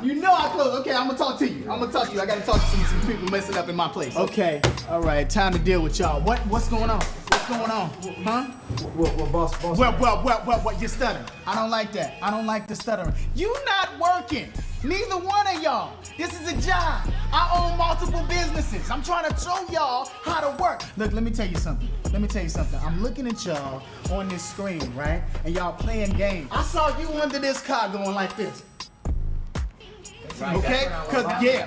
You know I close. Okay, I'm gonna talk to you. I gotta talk to some people messing up in my place. Okay, all right, time to deal with y'all. What's going on? What's going on? Huh? Well, boss. Well, you're stuttering. I don't like that. I don't like the stuttering. You not working. Neither one of y'all. This is a job. I own multiple businesses. I'm trying to show y'all how to work. Look, let me tell you something. I'm looking at y'all on this screen, right? And y'all playing games. I saw you under this car going like this. Right, okay? Okay.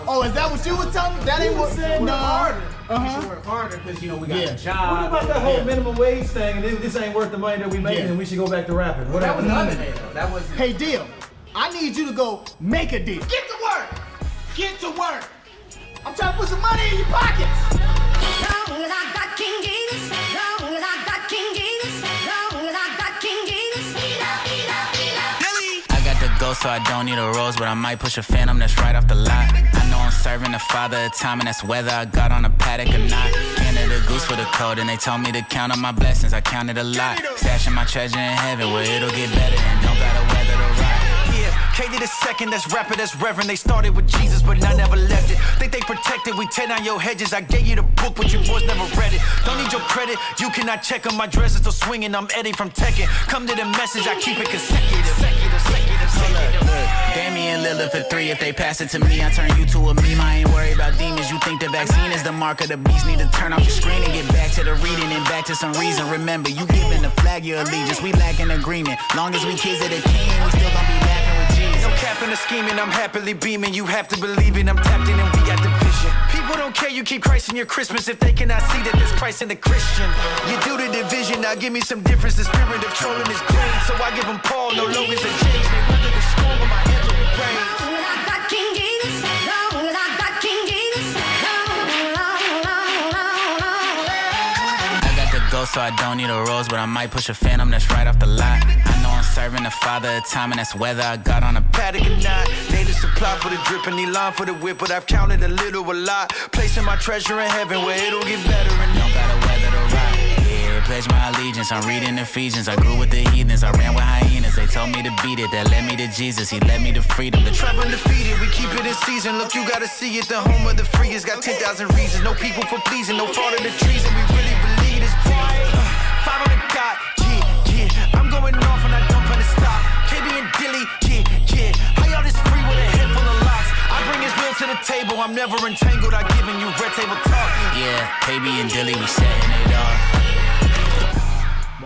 Oh, is that what you was telling me? That ain't what said. No. Harder. We should work harder because we got a job. What about that whole minimum wage thing? And this ain't worth the money that we making, and we should go back to rapping. What that was another day though. That was. Hey, Deal. I need you to go make a deal. Get to work. Get to work. I'm trying to put some money in your pockets. Long as I got King Jesus. Long as I got King Jesus. Long as I got King Jesus. Go, so I don't need a rose, but I might push a phantom that's right off the lot. I know I'm serving the father of time, and that's whether I got on a paddock or not. Canada goose for the code, and they told me to count on my blessings. I counted a lot, stashing my treasure in heaven where it'll get better and don't gotta weather the ride. K the second, that's rapper, that's reverend. They started with Jesus, but I never left it. Think they protected, we tear down your hedges. I gave you the book, but your boys never read it. Don't need your credit, you cannot check on my dress is still swinging. I'm Eddie from Tekken. Come to the message, I keep it consecutive. Damian Lillard for 3. If they pass it to me, I turn you to a meme. I ain't worried about demons. You think the vaccine is the mark of the beast? Need to turn off your screen and get back to the reading and back to some reason. Remember, you giving the flag your allegiance. We lack an agreement. Long as we kids of the king, we still gonna be laughing with Jesus. No capping or scheming, I'm happily beaming. You have to believe it, I'm tapped in and we got the vision. People don't care, you keep Christ in your Christmas if they cannot see that there's Christ in the Christian. You do the division, now give me some difference. The spirit of trolling is green, so I give them Paul, no Logans or James. They weather the storm, but my hands will be rain. Long as I got King Jesus. Long as I got King Jesus. I got the go, so I don't need a rose, but I might push a phantom that's right off the lot. I know I'm serving the father of time, and that's whether I got on a paddock or not. Native supply for the drip and line for the whip, but I've counted a little a lot. Placing my treasure in heaven where it'll get better and don't gotta weather the ride. Yeah, pledge my allegiance. I'm reading Ephesians. I grew with the heathens. I ran with hyenas. They told me to beat it. That led me to Jesus. He led me to freedom. The trap undefeated. We keep it in season. Look, you gotta see it. The home of the free has got 10,000 reasons. No people for pleasing. No fault of the treason. We really believe this. Follow the God. Yeah. I'm going off and I don't plan to stop. KB and Dilly. Yeah. How y'all this free with a head full of locks? I bring his will to the table. I'm never entangled. I giving you red table talk. Yeah, KB and Dilly, we setting it off.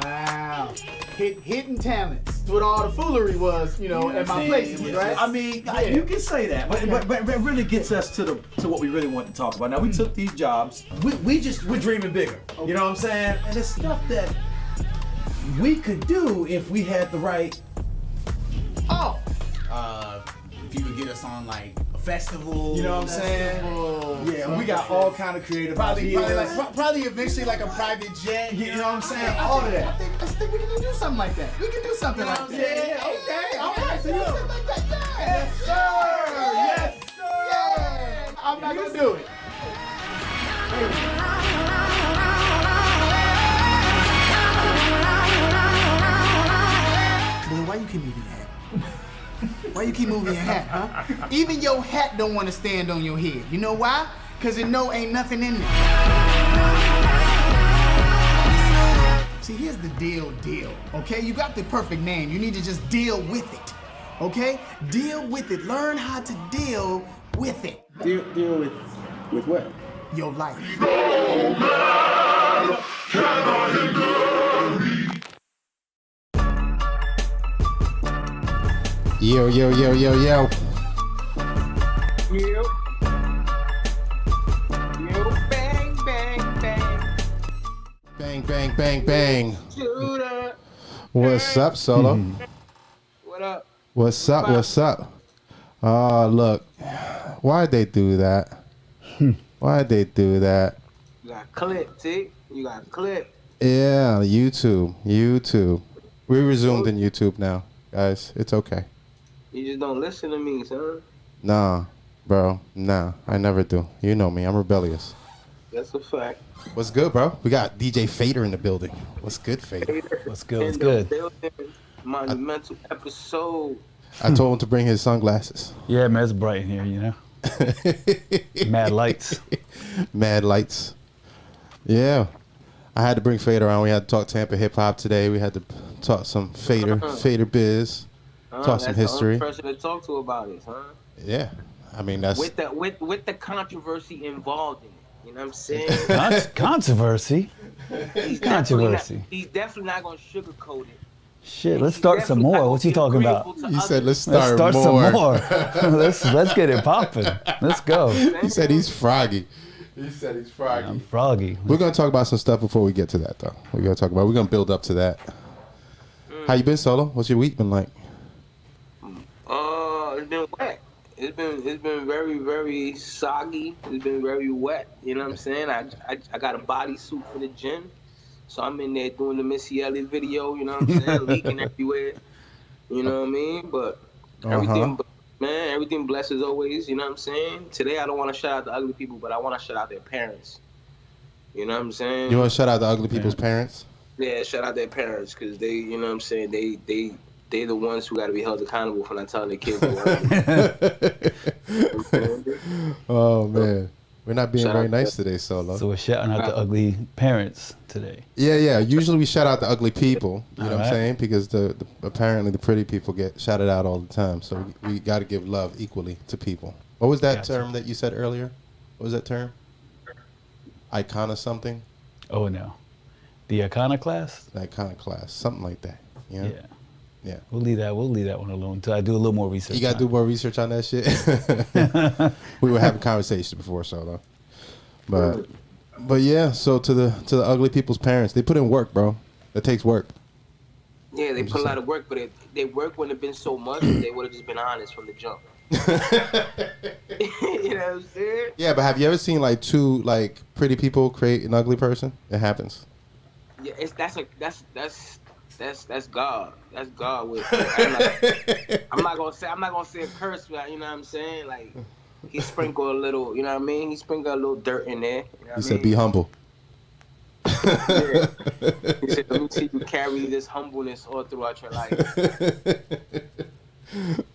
Wow. Hidden talents. That's what all the foolery was, at my place, right? I mean, you can say that, but it really gets us to what we really want to talk about. Now, we took these jobs. We're dreaming bigger. Okay. You know what I'm saying? And it's stuff that we could do if we had the right. If you could get us on like a festival, you know what I'm saying? Yeah, we got all kind of creative ideas. Probably eventually like a private jet. You know what I'm saying? All of that. I think we can do something like that. We can do something like that. Yeah, okay, all right. So you something like that. Yes, sir. Yes, sir. Yeah. I'm not gonna do it. Boy, why you keep moving your hat? Why you keep moving your hat, huh? Even your hat don't want to stand on your head. You know why? Because it know ain't nothing in there. See, here's the deal, okay? You got the perfect name. You need to just deal with it, okay? Deal with it. Learn how to deal with it. Deal with what? Your life. Yo. Yo, bang. Bang. What's up, Solo? What up? What's up? Oh, look. Why'd they do that? Why'd they do that? You got clipped, T. You got clipped. Yeah, YouTube. We resumed in YouTube now, guys. It's okay. You just don't listen to me, son. Nah, bro. Nah, I never do. You know me. I'm rebellious. That's a fact. What's good, bro? We got DJ Fader in the building. What's good, Fader? What's good? Monumental episode. I told him to bring his sunglasses. Yeah, man, it's bright in here, you know. Mad lights. Mad lights. Yeah. I had to bring Fader on. We had to talk Tampa Hip Hop today. We had to talk some Fader biz, talk some history. That's the only person to talk to about it, huh? Yeah. I mean, that's... With the controversy involved in it. You know what I'm saying? Controversy? He's Controversy. He's definitely not going to sugarcoat it. Shit, let's start some more. What's he talking about? You said let's Let's start some more. more. let's get it popping. Let's go. He said he's froggy. He said he's froggy. I'm froggy. We're gonna talk about some stuff before we get to that, though. We're gonna build up to that. How you been, Solo? What's your week been like? It's been wet. It's been very, very soggy. It's been very wet. You know what I'm saying? I got a bodysuit for the gym. So I'm in there doing the Missy Elliott video, you know what I'm saying? Leaking everywhere. You know what I mean? But everything blessed as always, you know what I'm saying? Today I don't want to shout out the ugly people, but I want to shout out their parents. You know what I'm saying? You want to shout out the ugly people's parents? Yeah, shout out their parents, because they, you know what I'm saying, they the ones who got to be held accountable for not telling their kids to work. Oh, man. We're not being Shout very out nice today, Solo. So we're shouting out the ugly parents today. Yeah. Usually we shout out the ugly people, you know what I'm Alright. saying? Because apparently the pretty people get shouted out all the time. So we got to give love equally to people. What was that Gotcha. term that you said earlier? What was that term? Icona something? Oh no, the iconoclast. Iconoclast, something like that. You know? Yeah. We'll leave that one alone until I do a little more research. You got to do more research on that shit. We were having conversations before, Solo. But yeah, so to the ugly people's parents, they put in work, bro. It takes work. Yeah, they put a lot of work, but their work wouldn't have been so much if they would have just been honest from the jump. You know what I'm saying? Yeah, but have you ever seen like two like pretty people create an ugly person? It happens. Yeah, that's God. That's God with. I'm not gonna say a curse, but you know what I'm saying? Like he sprinkled a little, you know what I mean? He sprinkled a little dirt in there. You know He said, "Be humble." Yeah. He said, "Let me see you carry this humbleness all throughout your life."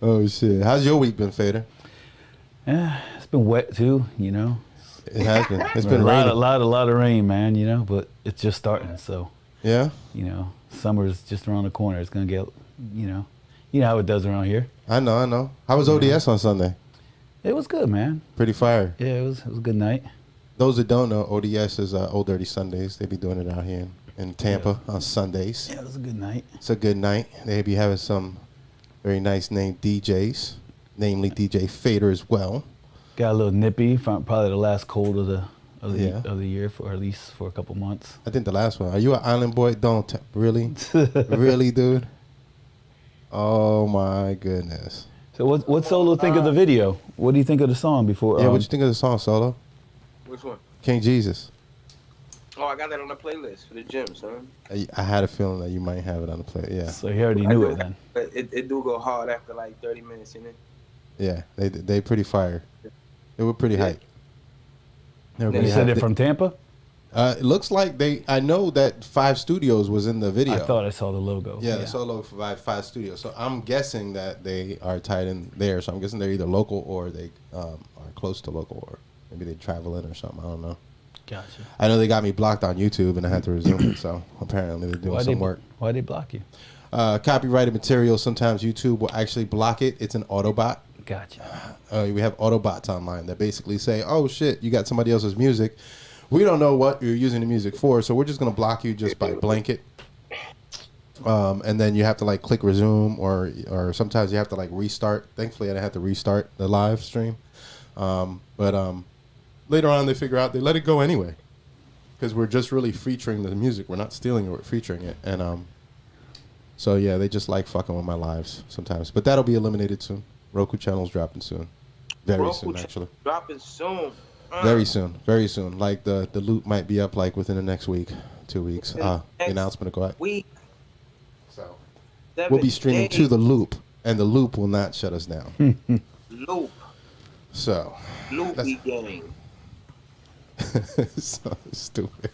Oh shit! How's your week been, Fader? Yeah, it's been wet too, you know. It has been. It's been a raining. lot of rain, man. You know, but it's just starting, so Yeah. you know, summer's just around the corner. It's gonna get, you know how it does around here. I know. How was ODS on Sunday? It was good, man. Pretty fire. Yeah, it was a good night. Those that don't know, ODS is Old Dirty Sundays. They be doing it out here in Tampa on Sundays. Yeah, it was a good night. It's a good night. They be having some very nice named DJs, namely DJ Fader as well. Got a little nippy from probably the last cold of Yeah. the year, for at least for a couple months. I think the last one. Are you an island boy? Don't really, really, dude. Oh my goodness. So what Solo think of the video? What do you think of the song before? Yeah, what you think of the song, Solo? Which one? King Jesus. Oh, I got that on the playlist for the gym, son. I had a feeling that you might have it on the play. Yeah, So he already knew it then. But it do go hard after like 30 minutes, you know? yeah. They pretty fire. They were pretty hype. They were You pretty You said hype. it from Tampa? It looks like I know that 5 Studios was in the video. I thought I saw the logo. Yeah, the solo for 5 Studios. So I'm guessing that they are tied in there. So I'm guessing they're either local or they are close to local, or maybe they travel in or something. I don't know. Gotcha. I know they got me blocked on YouTube and I had to resume it. So apparently they're doing some work. Why'd they block you? Copyrighted material. Sometimes YouTube will actually block it. It's an Autobot. Gotcha. We have Autobots online that basically say, "Oh shit, you got somebody else's music. We don't know what you're using the music for, so we're just gonna block you just by blanket." And then you have to like click resume, or sometimes you have to like restart. Thankfully, I didn't have to restart the live stream. But later on, they figure out they let it go anyway, because we're just really featuring the music. We're not stealing it; we're featuring it. And so yeah, they just like fucking with my lives sometimes. But that'll be eliminated soon. Roku channel's dropping soon, very soon actually. Dropping soon. Very soon. Like the loop might be up like within the next week, 2 weeks. The announcement will go out. Week. So 7 we'll be streaming days. to the loop, and the loop will not shut us down. Loop. So Loopy gang. so stupid.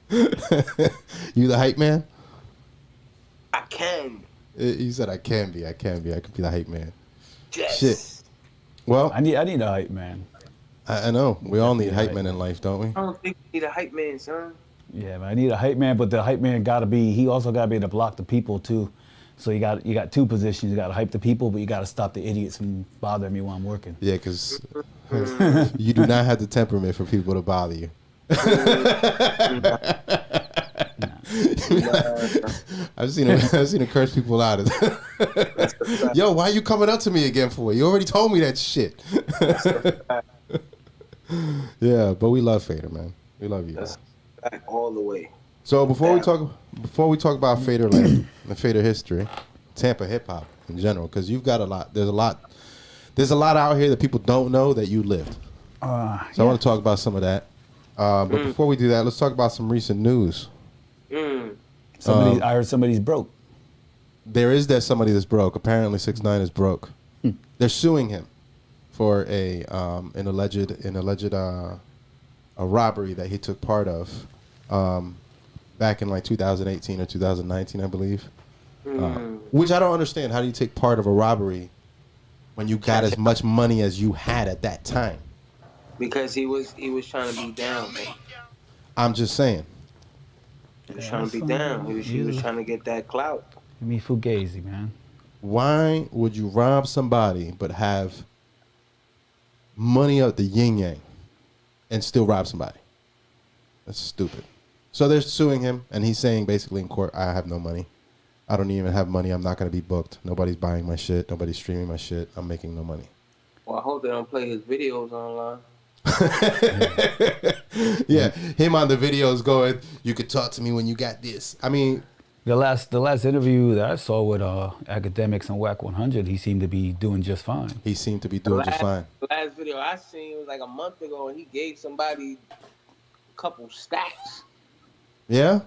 You the hype man? I can. He said, I can be. I could be the hype man. Yes. Shit. Well, I need a hype man. I know. We all need hype men in life, don't we? I don't think you need a hype man, son. Yeah, man, I need a hype man, but the hype man he also gotta be able to block the people too. So you got two positions. You gotta hype the people, but you gotta stop the idiots from bothering me while I'm working. Yeah, because you do not have the temperament for people to bother you. I've seen him curse people out. Yo, why are you coming up to me again for? You already told me that shit. Yeah, but we love Fader, man. We love you. That's back all the way. So before we talk about Faderland and Fader history, Tampa hip hop in general, because you've got a lot. There's a lot out here that people don't know that you lived. So I want to talk about some of that. But before we do that, let's talk about some recent news. I heard somebody's broke. There is somebody that's broke. Apparently 6ix9ine is broke. They're suing him for an alleged a robbery that he took part of back in like 2018 or 2019, I believe. Which I don't understand. How do you take part of a robbery when you got as much money as you had at that time? Because he was trying to be down, man. I'm just saying. He was trying to be down. He was trying to get that clout. Give me fugazi, man. Why would you rob somebody but have money out the yin yang and still rob somebody? That's stupid. So they're suing him, and he's saying basically in court, I have no money. I don't even have money. I'm not going to be booked. Nobody's buying my shit. Nobody's streaming my shit. I'm making no money. Well, I hope they don't play his videos online. Yeah, him on the videos going, you could talk to me when you got this. I mean, the last interview that I saw with Academics and Whack 100, he seemed to be doing just fine. He seemed to be doing just fine. The last video I seen was like a month ago, and he gave somebody a couple stacks. Yeah?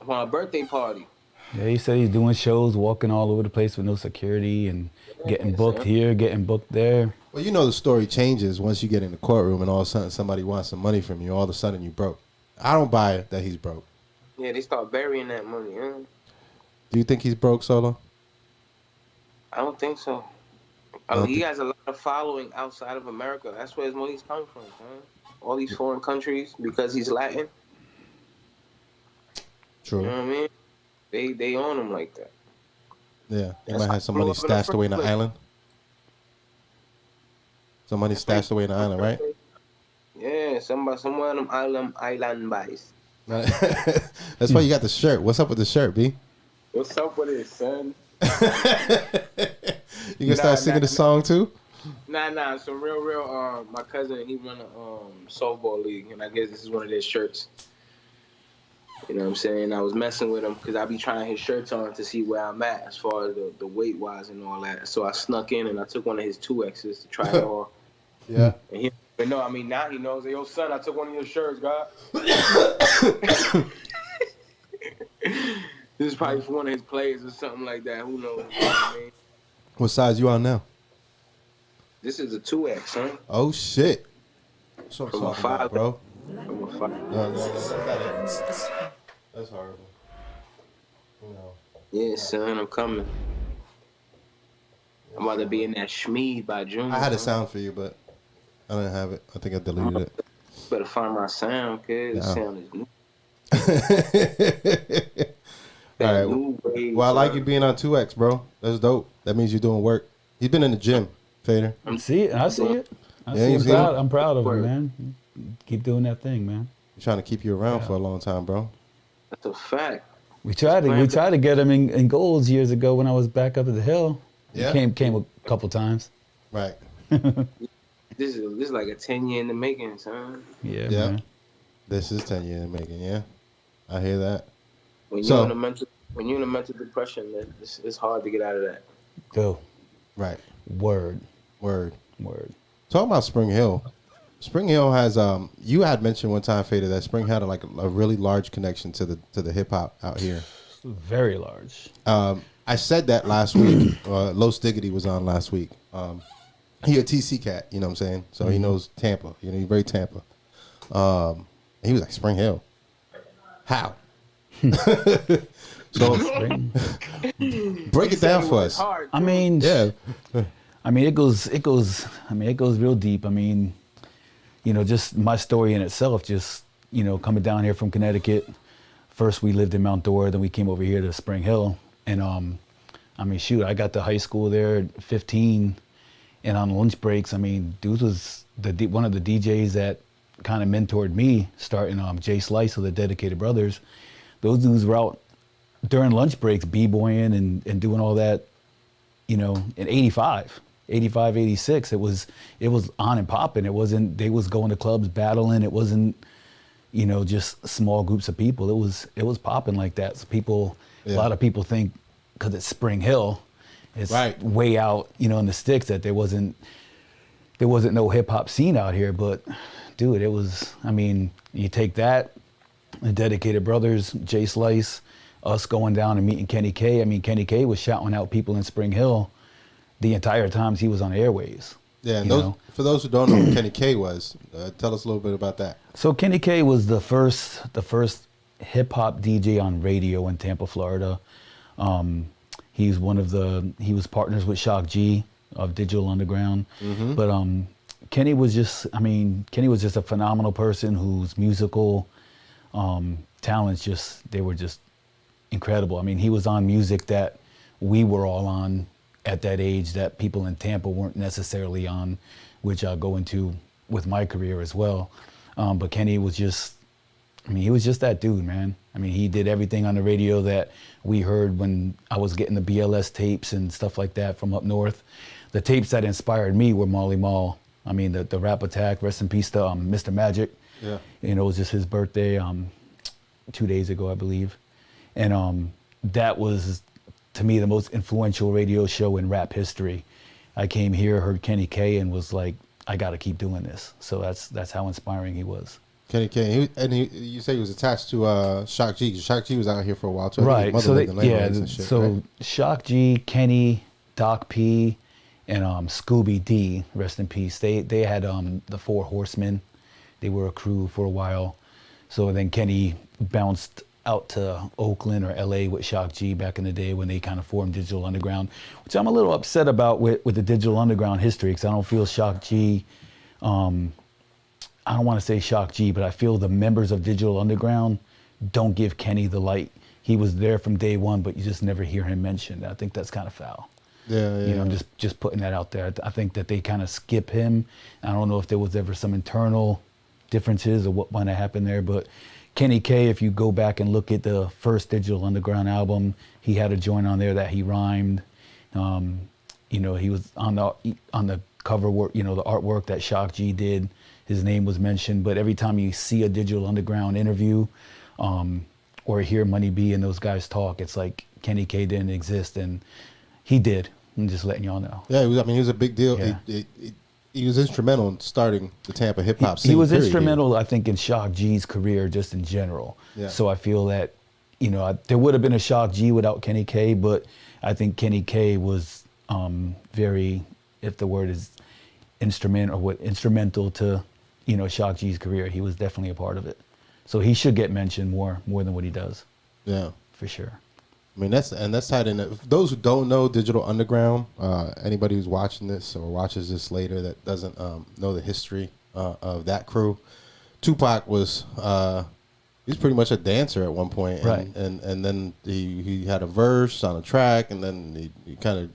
On a birthday party. Yeah, he said he's doing shows, walking all over the place with no security and getting booked here, getting booked there. Well, you know the story changes once you get in the courtroom and all of a sudden somebody wants some money from you. All of a sudden you broke. I don't buy it that he's broke. Yeah, they start burying that money. Huh? Do you think he's broke, Solo? I don't think so. He has a lot of following outside of America. That's where his money's coming from. Huh? All these foreign countries, because he's Latin. True. You know what I mean? They own him like that. Yeah, they might have some money stashed away in the island. Some money stashed away in the island, right? Yeah, somewhere of them island boys. That's why you got the shirt. What's up with the shirt, B? What's up with it, son? You gonna start singing the song too? Nah. So real. My cousin, he run a softball league, and I guess this is one of their shirts. You know what I'm saying? I was messing with him because I be trying his shirts on to see where I'm at as far as the weight wise and all that. So I snuck in and I took one of his 2X's to try it on. Yeah. And but no, I mean, now he knows. Yo, son, I took one of your shirts, God. This is probably for one of his players or something like that. Who knows? You know what I mean? What size you on now? This is a 2X, son. Oh shit! What's up, From a 5, bro? From a 5. No, that's horrible. No. Yeah, son, I'm coming. I'm about to be in that Shmeed by June. I had a sound for you, but I didn't have it. I think I deleted it. Better find my sound, kid. The sound is new. All right. Well, I like you being on 2X, bro. That's dope. That means you're doing work. He's been in the gym, Fader. I see it. I'm proud of him, man. Keep doing that thing, man. He's trying to keep you around for a long time, bro. That's a fact. We tried to get him in goals years ago when I was back up at the hill. Yeah. He came a couple times. Right. This is like a 10-year in the making, son. Yeah. Man. This is 10 years in the making. Yeah, I hear that. When you're in a mental depression, man, it's hard to get out of that. Go. Right. Word. Talking about Spring Hill. Spring Hill has you had mentioned one time, Fader, that Spring had a really large connection to the hip hop out here. Very large. I said that last week. Los Diggity was on last week. He a TC cat, you know what I'm saying? So he knows Tampa. You know, he's very Tampa. He was like, Spring Hill. How? So break it down for us. Hard, I mean, Yeah. I mean, it goes real deep. I mean, you know, just my story in itself, just, you know, coming down here from Connecticut. First we lived in Mount Dora, then we came over here to Spring Hill. And I mean, shoot, I got to high school there at 15, and on lunch breaks, I mean, dude was one of the DJs that kind of mentored me, starting Jay Slice of the Dedicated Brothers. Those dudes were out during lunch breaks, b-boying and doing all that, you know, in 85, 86. It was on and popping. It wasn't, they was going to clubs battling. It wasn't, you know, just small groups of people. It was popping like that. So people, a lot of people think, because it's Spring Hill, it's way out, you know, in the sticks, that there wasn't no hip hop scene out here. But dude, it was, I mean, you take that, the Dedicated Brothers, Jay Slice, us going down and meeting Kenny K. I mean, Kenny K was shouting out people in Spring Hill the entire times he was on airways. Yeah, and for those who don't know who Kenny K was, tell us a little bit about that. So Kenny K was the first hip hop DJ on radio in Tampa, Florida. He was partners with Shock G of Digital Underground. Mm-hmm. But Kenny was just a phenomenal person whose musical talents they were just incredible. I mean, he was on music that we were all on at that age that people in Tampa weren't necessarily on, which I'll go into with my career as well. But Kenny was just, I mean, he was just that dude, man. I mean, he did everything on the radio that we heard when I was getting the BLS tapes and stuff like that from up north. The tapes that inspired me were Molly Mall. I mean, the Rap Attack, rest in peace to Mr. Magic. Yeah. You know, it was just his birthday 2 days ago, I believe. And that was, to me, the most influential radio show in rap history. I came here, heard Kenny K, and was like, I got to keep doing this. So that's how inspiring he was. Kenny K, you say he was attached to Shock G. Shock G was out here for a while too. Right. So Shock G, Kenny, Doc P, and Scooby D, rest in peace. They had the Four Horsemen. They were a crew for a while. So then Kenny bounced out to Oakland or LA with Shock G back in the day when they kind of formed Digital Underground, which I'm a little upset about with the Digital Underground history, because I don't feel Shock G, I don't want to say Shock G, but I feel the members of Digital Underground don't give Kenny the light. He was there from day one, but you just never hear him mentioned. I think that's kind of foul. Yeah. You know, I'm just putting that out there. I think that they kind of skip him. I don't know if there was ever some internal differences or what might have happened there, but Kenny K, if you go back and look at the first Digital Underground album, he had a joint on there that he rhymed. You know, he was on the cover work, you know, the artwork that Shock G did. His name was mentioned, but every time you see a Digital Underground interview or hear Money B and those guys talk, it's like Kenny K didn't exist, and he did. I'm just letting y'all know. Yeah, he was a big deal. Yeah. He was instrumental in starting the Tampa hip hop scene. He was instrumental, I think, in Shock G's career just in general. Yeah. So I feel that, you know, there would have been a Shock G without Kenny K, but I think Kenny K was very, if the word is instrumental to, you know, Shock G's career. He was definitely a part of it. So he should get mentioned more than what he does. Yeah. For sure. I mean, that's tied in. Those who don't know Digital Underground, anybody who's watching this or watches this later that doesn't know the history of that crew, Tupac was he's pretty much a dancer at one point, right? And then he had a verse on a track, and then he kind of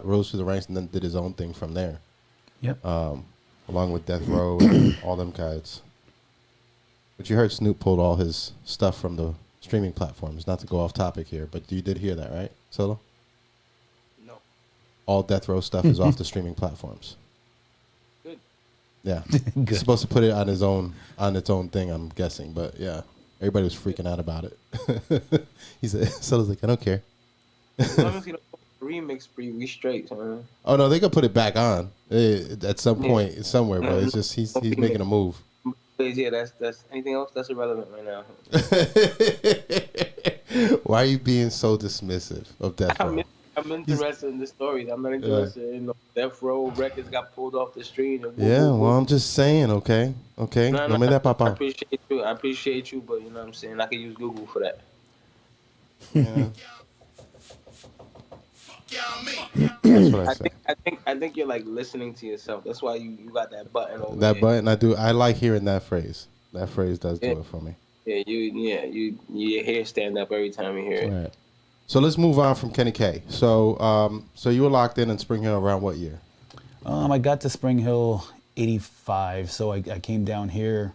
rose through the ranks, and then did his own thing from there. Yep. Along with Death Row and all them guys. But you heard Snoop pulled all his stuff from the streaming platforms. Not to go off topic here, but you did hear that, right, Solo? No. All Death Row stuff is off the streaming platforms. Good. Yeah. He's supposed to put it on its own thing, I'm guessing, but yeah. Everybody was freaking out about it. He said, Solo's like, I don't care. Remix we straight, man. Oh no, they could put it back on at some point somewhere, but it's just he's making a move. Yeah, that's anything else that's irrelevant right now. Why are you being so dismissive of Death Row? I'm interested in the stories. I'm not interested in Death Row records got pulled off the street. Well, I'm just saying, okay. No me da papa. I appreciate you, but you know what I'm saying? I can use Google for that. Yeah. That's what I say. I think you're like listening to yourself. That's why you got that button over That there. button, I like hearing that phrase. That phrase does Yeah. do it for me. Your hair stand up every time you hear it. All right. So let's move on from Kenny K. So, so you were locked in Spring Hill around what year? I got to Spring Hill 85, so I came down here.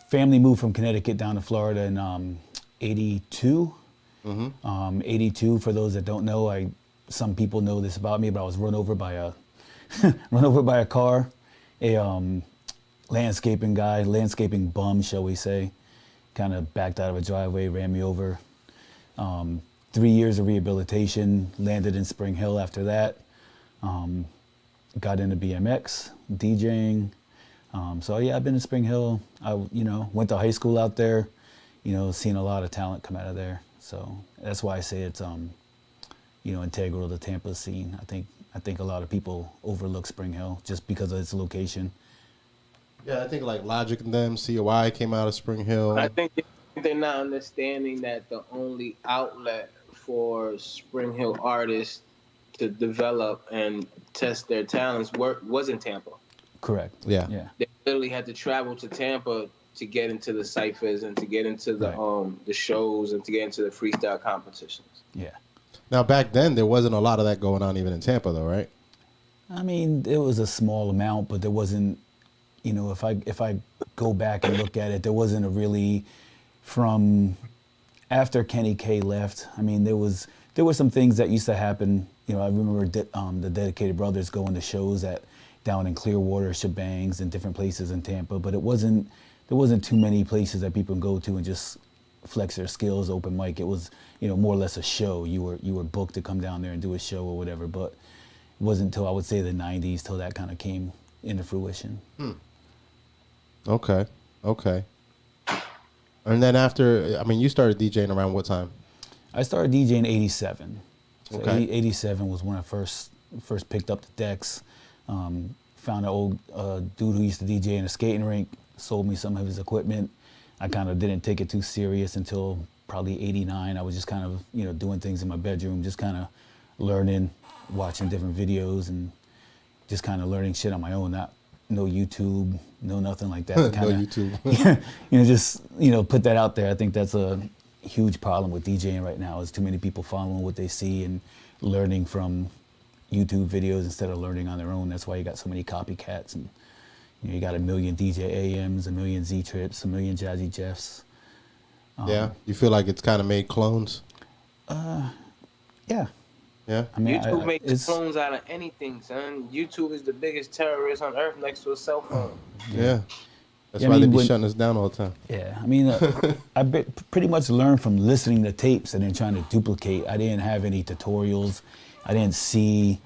Family moved from Connecticut down to Florida in 82. 82, for those that don't know, some people know this about me, but I was run over by a car, a landscaping bum, shall we say, kind of backed out of a driveway, ran me over. 3 years of rehabilitation, landed in Spring Hill after that. Got into BMX, DJing. So yeah, I've been in Spring Hill. I went to high school out there, seen a lot of talent come out of there. So that's why I say it's integral to the Tampa scene. I think a lot of people overlook Spring Hill just because of its location. Yeah, I think like Logic and them, COI came out of Spring Hill. I think they're not understanding that the only outlet for Spring Hill artists to develop and test their talents was in Tampa. Correct. Yeah. They literally had to travel to Tampa to get into the ciphers and to get into the shows and to get into the freestyle competitions. Yeah. Now back then there wasn't a lot of that going on even in Tampa though, right? I mean, it was a small amount, but there wasn't, if I go back and look at it, there wasn't a really, from after Kenny K left, I mean, there were some things that used to happen. I remember the Dedicated Brothers going to shows down in Clearwater, Shebangs, and different places in Tampa, but there wasn't too many places that people can go to and just flex their skills, open mic. It was, more or less a show. You were booked to come down there and do a show or whatever, but it wasn't until I would say the 90s till that kind of came into fruition. Okay. And then after, I mean, you started DJing around what time? I started DJing in 87. So Okay. 87 was when I first picked up the decks. Found an old dude who used to DJ in a skating rink, sold me some of his equipment. I kind of didn't take it too serious until probably 89. I was just kind of, doing things in my bedroom, just kind of learning, watching different videos and just kind of learning shit on my own, no YouTube, no nothing like that. No Kinda, YouTube. just, put that out there. I think that's a huge problem with DJing right now is too many people following what they see and learning from YouTube videos instead of learning on their own. That's why you got so many copycats and you got a million DJ AMs, a million Z Trips, a million Jazzy Jeffs. Yeah. You feel like it's kind of made clones? Yeah. Yeah. I mean, YouTube makes it's- clones out of anything, son. YouTube is the biggest terrorist on earth next to a cell phone. Yeah. That's Yeah, I why they mean, be when- shutting us down all the time. Yeah, I mean, pretty much learned from listening to tapes and then trying to duplicate. I didn't have any tutorials. I didn't see.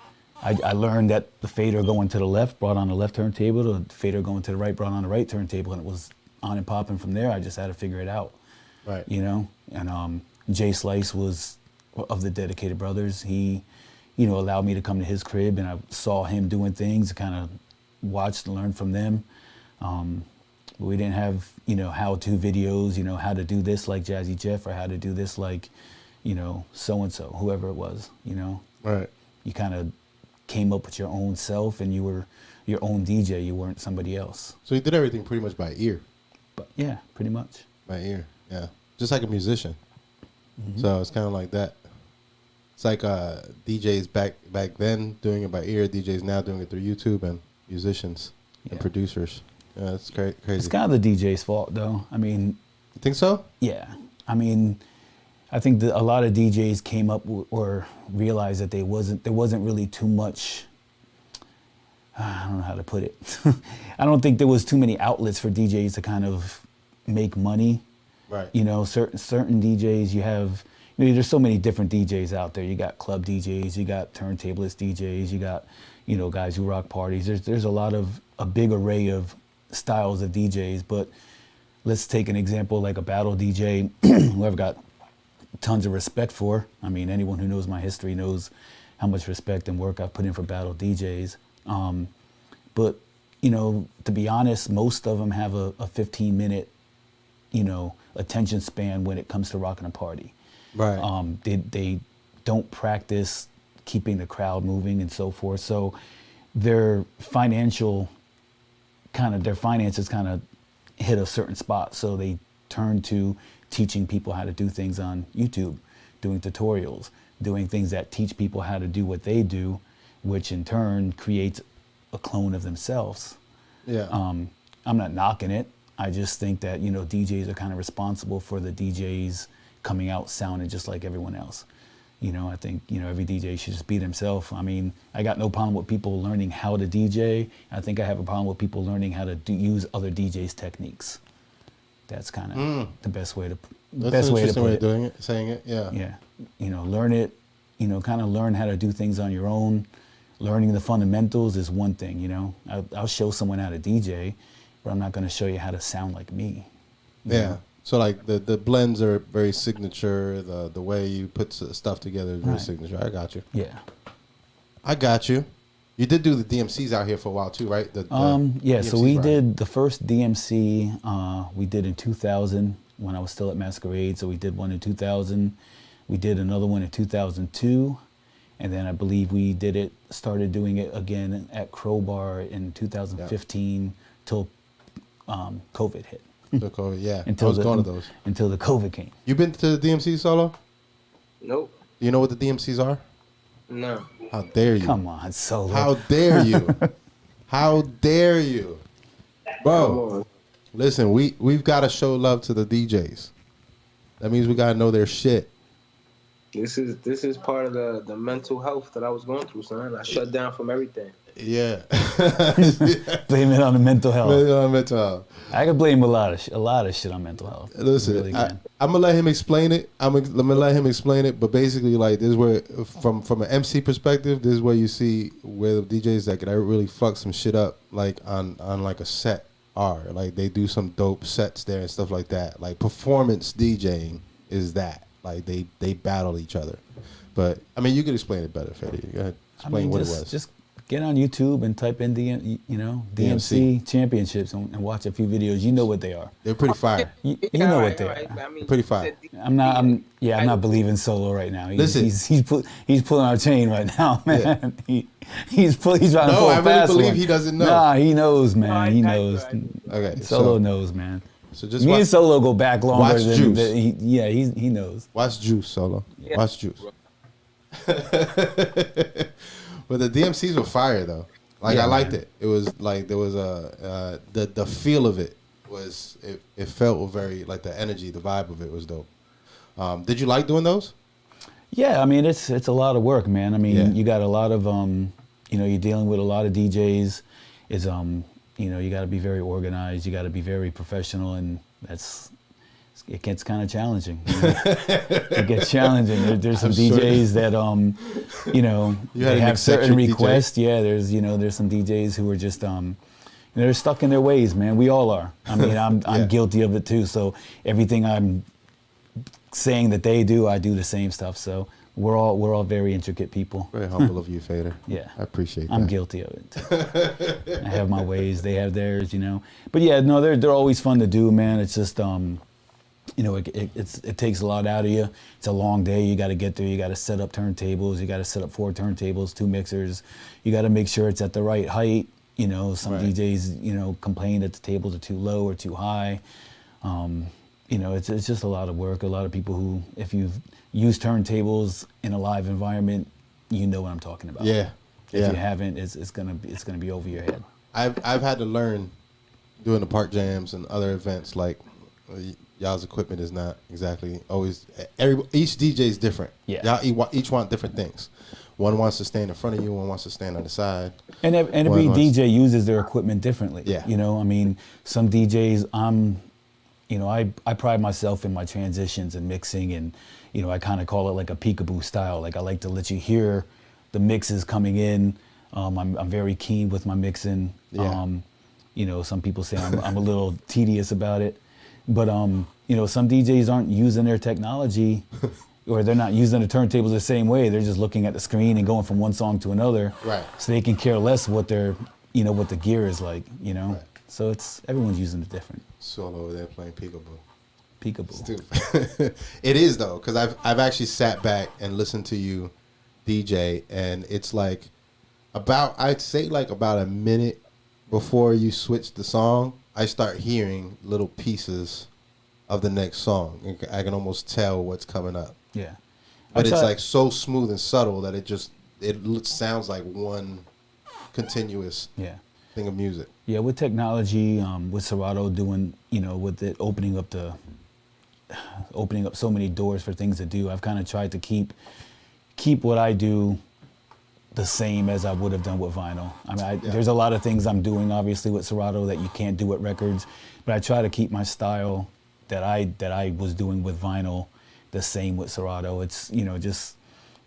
I learned that the fader going to the left brought on the left turntable, the fader going to the right brought on the right turntable, and it was on and popping from there. I just had to figure it out. Right. And Jay Slice was of the Dedicated Brothers. He, allowed me to come to his crib, and I saw him doing things, kind of watched and learned from them. We didn't have, how-to videos, how to do this like Jazzy Jeff or how to do this like, so-and-so, whoever it was, Right. You kind of came up with your own self and you were your own DJ. You weren't somebody else. So you did everything pretty much by ear. But yeah, pretty much. By ear, yeah. Just like a musician. So it's kind of like that. It's like DJs back then doing it by ear. DJs now doing it through YouTube and musicians and Yeah. producers. Yeah, it's crazy. It's kind of the DJ's fault, though. I mean, You think so? yeah. I mean, I think that a lot of DJs came up or realized that there wasn't really too much. I don't know how to put it. I don't think there was too many outlets for DJs to kind of make money. Right. Certain DJs you have. There's so many different DJs out there. You got club DJs, you got turntablist DJs, you got, guys who rock parties. There's a big array of styles of DJs. But let's take an example like a battle DJ, who I've got tons of respect for. I mean, anyone who knows my history knows how much respect and work I've put in for battle DJs. But to be honest, most of them have a 15-minute, attention span when it comes to rocking a party. Right. They don't practice keeping the crowd moving and so forth. So their finances kind of hit a certain spot. So they turn to teaching people how to do things on YouTube, doing tutorials, doing things that teach people how to do what they do, which in turn creates a clone of themselves. Yeah. I'm not knocking it. I just think that, DJs are kind of responsible for the DJs coming out sounding just like everyone else. I think, every DJ should just be themselves. I mean, I got no problem with people learning how to DJ. I think I have a problem with people learning how to use other DJs' techniques. That's kind of the best way to That's an interesting way of put it. doing it, saying it. Yeah. Yeah. Learn it, kind of learn how to do things on your own. Learning the fundamentals is one thing, I'll show someone how to DJ, but I'm not going to show you how to sound like me. you Yeah. know? So like the blends are very signature. The way you put stuff together is very Right. signature. I got you. Yeah. I got you. You did do the DMCs out here for a while too, right? Yeah, so DMCs we were out. did the first DMC we did in 2000 when I was still at Masquerade. So we did one in 2000. We did another one in 2002. And then I believe we started doing it again at Crowbar in 2015 till COVID hit. The COVID, yeah. I was going to those. Until the COVID came. You been to the DMC solo? Nope. Do you know what the DMCs are? No. How dare you? Come on, Solo. How dare you? How dare you? Bro, Come on. listen, we've got to show love to the DJs. That means we got to know their shit. This is part of the mental health that I was going through, son. I shut down from everything. Yeah. Blame it on the mental health. Mental health. I could blame a lot of shit on mental health. Listen, Really can. I'm gonna let him explain it. I'm gonna let him explain it. But basically, like this is where, from an MC perspective, this is where you see where the DJs that could really fuck some shit up, like on like a set are. Like they do some dope sets there and stuff like that. Like performance DJing is that. Like they battle each other. But I mean, you could explain it better, Fetty. Go ahead, explain what it was. Just get on YouTube and type in DMC championships and watch a few videos. You know what they are. They're pretty fire. You know what Alright, they alright. are. I mean, Pretty fire. I'm not believing Solo right now. Listen. He's pulling our chain right now, man. He's trying to pull No, a I really fast believe one. he doesn't know. Nah, he knows, man. Alright, He alright, knows. alright. Okay, Solo knows, man. So just Me watch, and Solo go back longer watch than Juice. he knows. watch Juice, Solo. Yeah. Watch Juice. But the DMCs were fire though. Like Yeah, I liked man. it. It was like there was the feel of it was it felt very like the energy, the vibe of it was dope. Did you like doing those? Yeah, I mean it's a lot of work, man. I mean Yeah. you got a lot of you're dealing with a lot of DJs. Is you got to be very organized. You got to be very professional, and it gets kind of challenging. It gets challenging. There's some I'm sure. DJs that You had they an have certain eccentric DJ. requests. Yeah, there's some DJs who are just they're stuck in their ways, man. We all are. I mean, I'm Yeah. guilty of it too. So everything I'm saying that they do, I do the same stuff. So we're all very intricate people. Very humble of you, Fader. Yeah. I appreciate that. I'm guilty of it. I have my ways, they have theirs, But yeah, no, they're always fun to do, man. It's just it takes a lot out of you. It's a long day. You got to get there. You got to set up turntables. You got to set up 4 turntables, 2 mixers. You got to make sure it's at the right height. Some Right. DJs, complain that the tables are too low or too high. It's just a lot of work. A lot of people who, if you've used turntables in a live environment, you know what I'm talking about. Yeah. If Yeah. you haven't, it's gonna be over your head. I've had to learn doing the park jams and other events like y'all's equipment is not exactly always each DJ is different. Yeah. Y'all each want different things. One wants to stand in front of you, one wants to stand on the side. And every One wants- DJ uses their equipment differently. Yeah. I mean, some DJs, I pride myself in my transitions and mixing, and I kind of call it like a peekaboo style. Like I like to let you hear the mixes coming in. I'm very keen with my mixing. Yeah. Some people say I'm a little tedious about it, but some DJs aren't using their technology, or they're not using the turntables the same way. They're just looking at the screen and going from one song to another. Right. So they can care less what what the gear is like. Right. So everyone's using it different. Solo over there playing peekaboo. Peekaboo. Stupid. It is though, because I've actually sat back and listened to you DJ, and it's like I'd say like about a minute before you switch the song, I start hearing little pieces of the next song. I can almost tell what's coming up. Yeah. But it's like so smooth and subtle that it sounds like one continuous thing of music. Yeah, with technology, with Serato doing, with it opening up so many doors for things to do, I've kind of tried to keep what I do the same as I would have done with vinyl. I mean, there's a lot of things I'm doing obviously with Serato that you can't do with records, but I try to keep my style that I was doing with vinyl the same with Serato. It's, just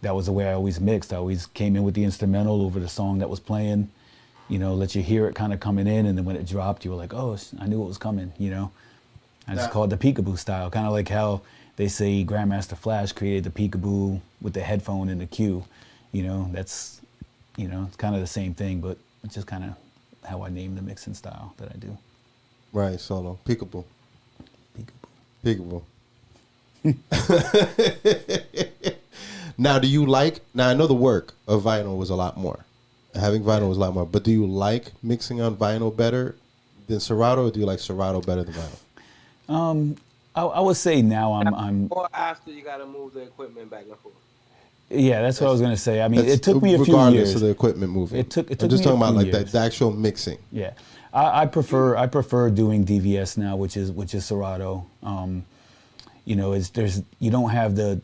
that was the way I always mixed. I always came in with the instrumental over the song that was playing, let you hear it kind of coming in, and then when it dropped, you were like, oh, I knew it was coming, I just call it the peekaboo style, kind of like how they say Grandmaster Flash created the peekaboo with the headphone and the cue. That's, it's kind of the same thing, but it's just kind of how I name the mixing style that I do. Right, solo. Peekaboo. Peekaboo. Peekaboo. Now, I know the work of vinyl was a lot more. Having vinyl was a lot more, but do you like mixing on vinyl better than Serato, or do you like Serato better than vinyl? I would say now I'm. Or after you got to move the equipment back and forth. Yeah, that's what I was gonna say. I mean, it took me a few years. Regardless of the equipment moving. It took I'm just me a talking about few like years. the actual mixing. Yeah, I prefer doing DVS now, which is Serato. You don't have the,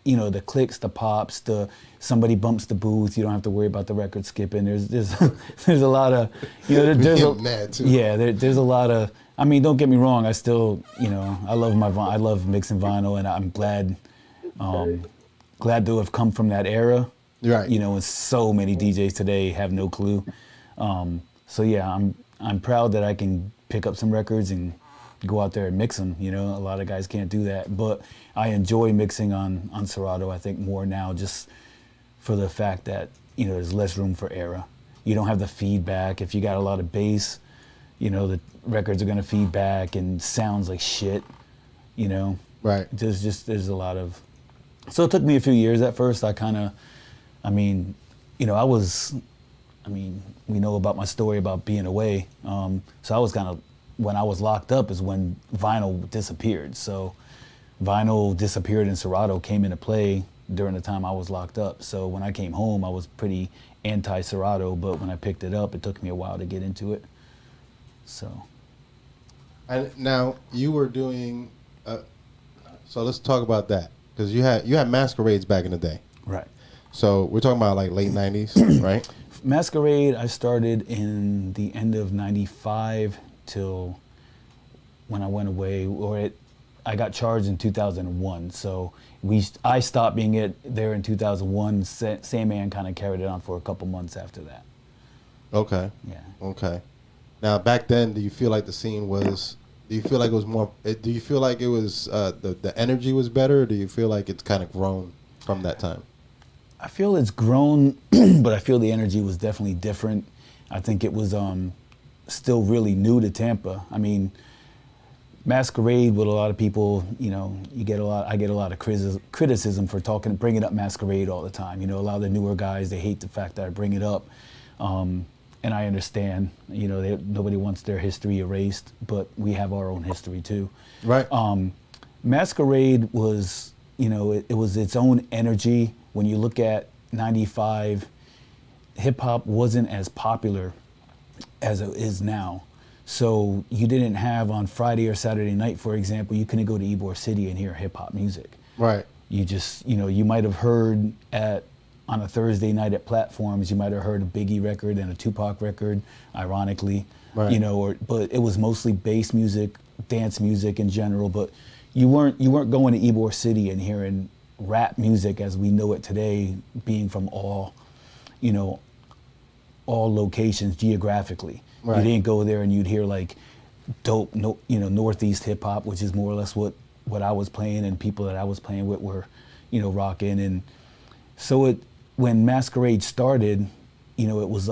the clicks, the pops, somebody bumps the booth. You don't have to worry about the record skipping. There's a lot of, mad too. Yeah, there's a lot of. I mean, don't get me wrong. I still, I love mixing vinyl, and I'm glad to have come from that era. Right. And so many DJs today have no clue. So yeah, I'm proud that I can pick up some records and go out there and mix them. A lot of guys can't do that, but I enjoy mixing on Serato, I think, more now, just for the fact that, there's less room for error. You don't have the feedback. If you got a lot of bass, the records are gonna feed back and sounds like shit, Right. There's a lot of, so it took me a few years at first. We know about my story about being away. So I was when I was locked up is when vinyl disappeared. So vinyl disappeared and Serato came into play during the time I was locked up. So when I came home, I was pretty anti-Serato, but when I picked it up, it took me a while to get into it. So. And now you were doing, so let's talk about that. Because you had masquerades back in the day. Right. So we're talking about like late 90s, right? Masquerade, I started in the end of 95 till when I went away, I got charged in 2001. So I stopped being there in 2001. Sandman kind of carried it on for a couple months after that. Okay. Yeah. Okay. Now back then, do you feel like the scene was? Do you feel like it was more? Do you feel like it was the energy was better? Or do you feel like it's kind of grown from that time? I feel it's grown, but I feel the energy was definitely different. I think it was still really new to Tampa. I mean, Masquerade with a lot of people, I get a lot of criticism for bringing up Masquerade all the time. A lot of the newer guys, they hate the fact that I bring it up. And I understand, nobody wants their history erased, but we have our own history too. Right. Masquerade was, it was its own energy. When you look at 95, hip hop wasn't as popular as it is now. So you didn't have on Friday or Saturday night, for example, you couldn't go to Ybor City and hear hip hop music. Right. You just, you might have heard on a Thursday night at platforms, you might have heard a Biggie record and a Tupac record, ironically, right. But it was mostly bass music, dance music in general. But you weren't going to Ybor City and hearing rap music as we know it today, being from all locations geographically. Right. You didn't go there and you'd hear like dope, Northeast hip hop, which is more or less what I was playing and people that I was playing with were, rocking. And so when Masquerade started, it was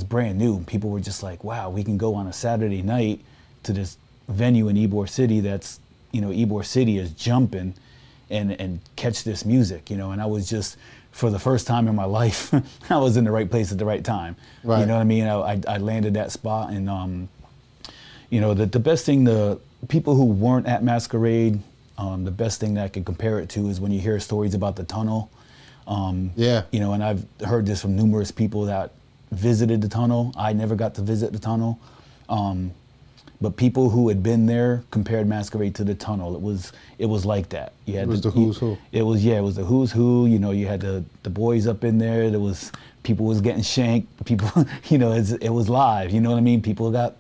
brand new. People were just like, wow, we can go on a Saturday night to this venue in Ybor City that's, Ybor City is jumping and catch this music, and I was just, for the first time in my life, I was in the right place at the right time. Right. You know what I mean? I landed that spot, and the best thing, the people who weren't at Masquerade, the best thing that I could compare it to is when you hear stories about the tunnel. Yeah. And I've heard this from numerous people that visited the tunnel. I never got to visit the tunnel. But people who had been there compared Masquerade to the tunnel. It was like that. It was the who's who. It was the who's who. You had the boys up in there. There was people was getting shanked. People, it was live. You know what I mean? People got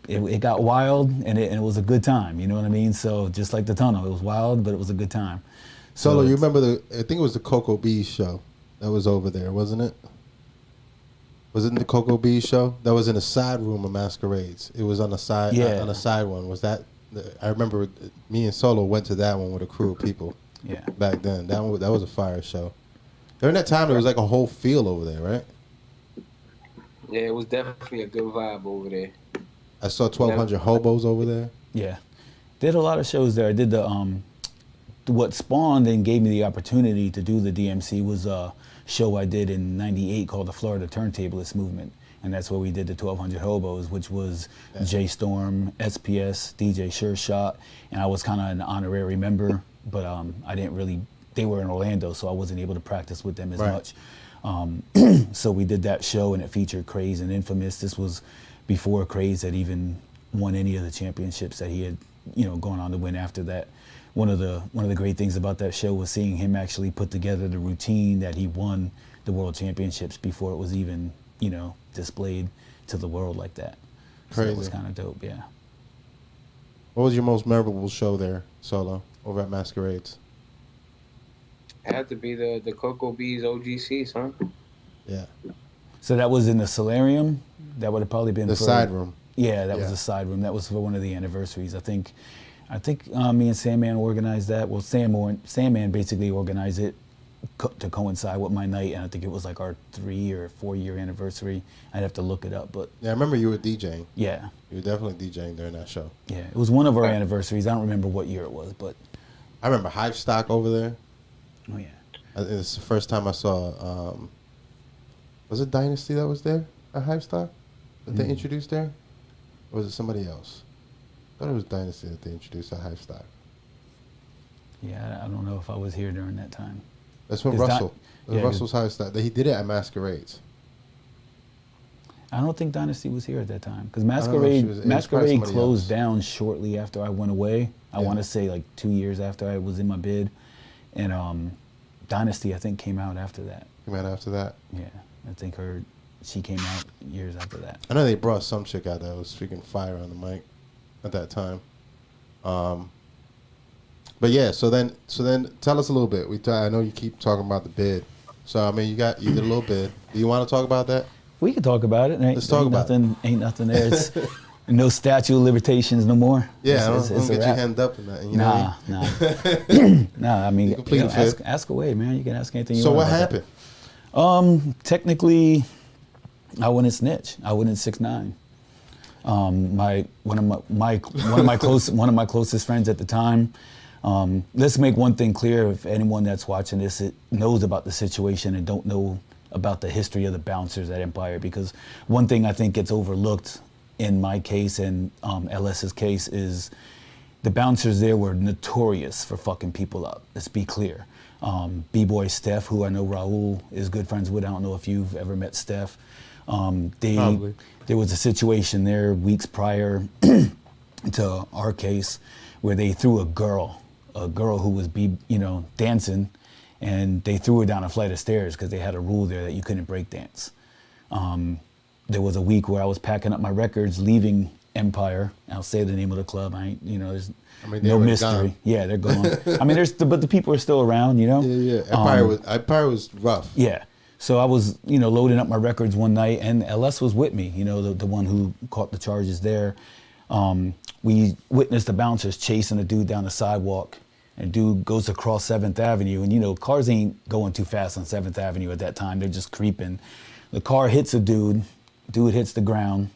it got wild, and it was a good time. You know what I mean? So just like the tunnel, it was wild, but it was a good time. Solo, you remember I think it was the Cocoa Bees show that was over there, wasn't it? Was it the Cocoa Bees show? That was in a side room of Masquerades. It was on the side, on a side one. Was that? I remember me and Solo went to that one with a crew of people. Yeah. Back then, that was a fire show. During that time, there was like a whole field over there, right? Yeah, it was definitely a good vibe over there. I saw 1,200 hobos over there. Yeah, did a lot of shows there. I did what spawned and gave me the opportunity to do the DMC was a show I did in '98 called the Florida Turntablist Movement, and that's where we did the 1,200 hobos, which was Jay Storm, SPS, DJ Sure Shot, and I was kind of an honorary member, but I didn't really. They were in Orlando, so I wasn't able to practice with them as much. So we did that show, and it featured Craze and Infamous. This was before Craze had even won any of the championships that he had, gone on to win after that. One of the great things about that show was seeing him actually put together the routine that he won the world championships before it was even, displayed to the world like that. Crazy. So it was kind of dope, yeah. What was your most memorable show there, Solo, over at Masquerades? It had to be the Cocoa Bees OGC, son. Yeah. So that was in the Solarium? That would have probably been the side room. Yeah, that was the side room. That was for one of the anniversaries. I think me and Sandman organized that. Well, Sandman basically organized it to coincide with my night, and I think it was like our 3 or 4 year anniversary. I'd have to look it up, but yeah, I remember you were DJing. Yeah, you were definitely DJing during that show. Yeah, it was one of our anniversaries. I don't remember what year it was, but I remember Hive Stock over there. Oh yeah, it's the first time I saw. Was it Dynasty that was there at Hive Stock that they introduced there, or was it somebody else? I thought it was Dynasty that they introduced at Hive Stock. Yeah, I don't know if I was here during that time. That's when Russell. Russell's Hive Stock. He did it at Masquerades. I don't think Dynasty was here at that time because Masquerade closed down shortly after I went away. I want to say like 2 years after I was in my bid, and Dynasty I think came out after that. Came out after that. Yeah, I think she came out years after that. I know they brought some chick out that was freaking fire on the mic at that time. But yeah, so then tell us a little bit. I know you keep talking about the bid. So I mean, you did a little bid. Do you want to talk about that? We can talk about it. Let's talk about it. Ain't nothing there. It's no statute of limitations no more. Yeah, I don't get you hemmed up in that. Nah. I mean, ask away, man. You can ask anything you want. So what happened? Technically, I wouldn't snitch. I wouldn't 6ix9ine. One of my closest friends at the time. Let's make one thing clear: if anyone that's watching this knows about the situation and don't know about the history of the bouncers at Empire, because one thing I think gets overlooked in my case and LS's case is the bouncers there were notorious for fucking people up. Let's be clear. B-Boy Steph, who I know Raul is good friends with. I don't know if you've ever met Steph. Probably. There was a situation there weeks prior to our case where they threw a girl who was dancing, and they threw her down a flight of stairs because they had a rule there that you couldn't break dance. There was a week where I was packing up my records, leaving Empire. I'll say the name of the club. There's no mystery. Gone. Yeah, they're gone. I mean, but the people are still around, Yeah. Empire was rough. Yeah. So I was, loading up my records one night, and LS was with me, the one who caught the charges there. We witnessed the bouncers chasing a dude down the sidewalk, and dude goes across 7th Avenue, and cars ain't going too fast on 7th Avenue at that time. They're just creeping. The car hits a dude hits the ground.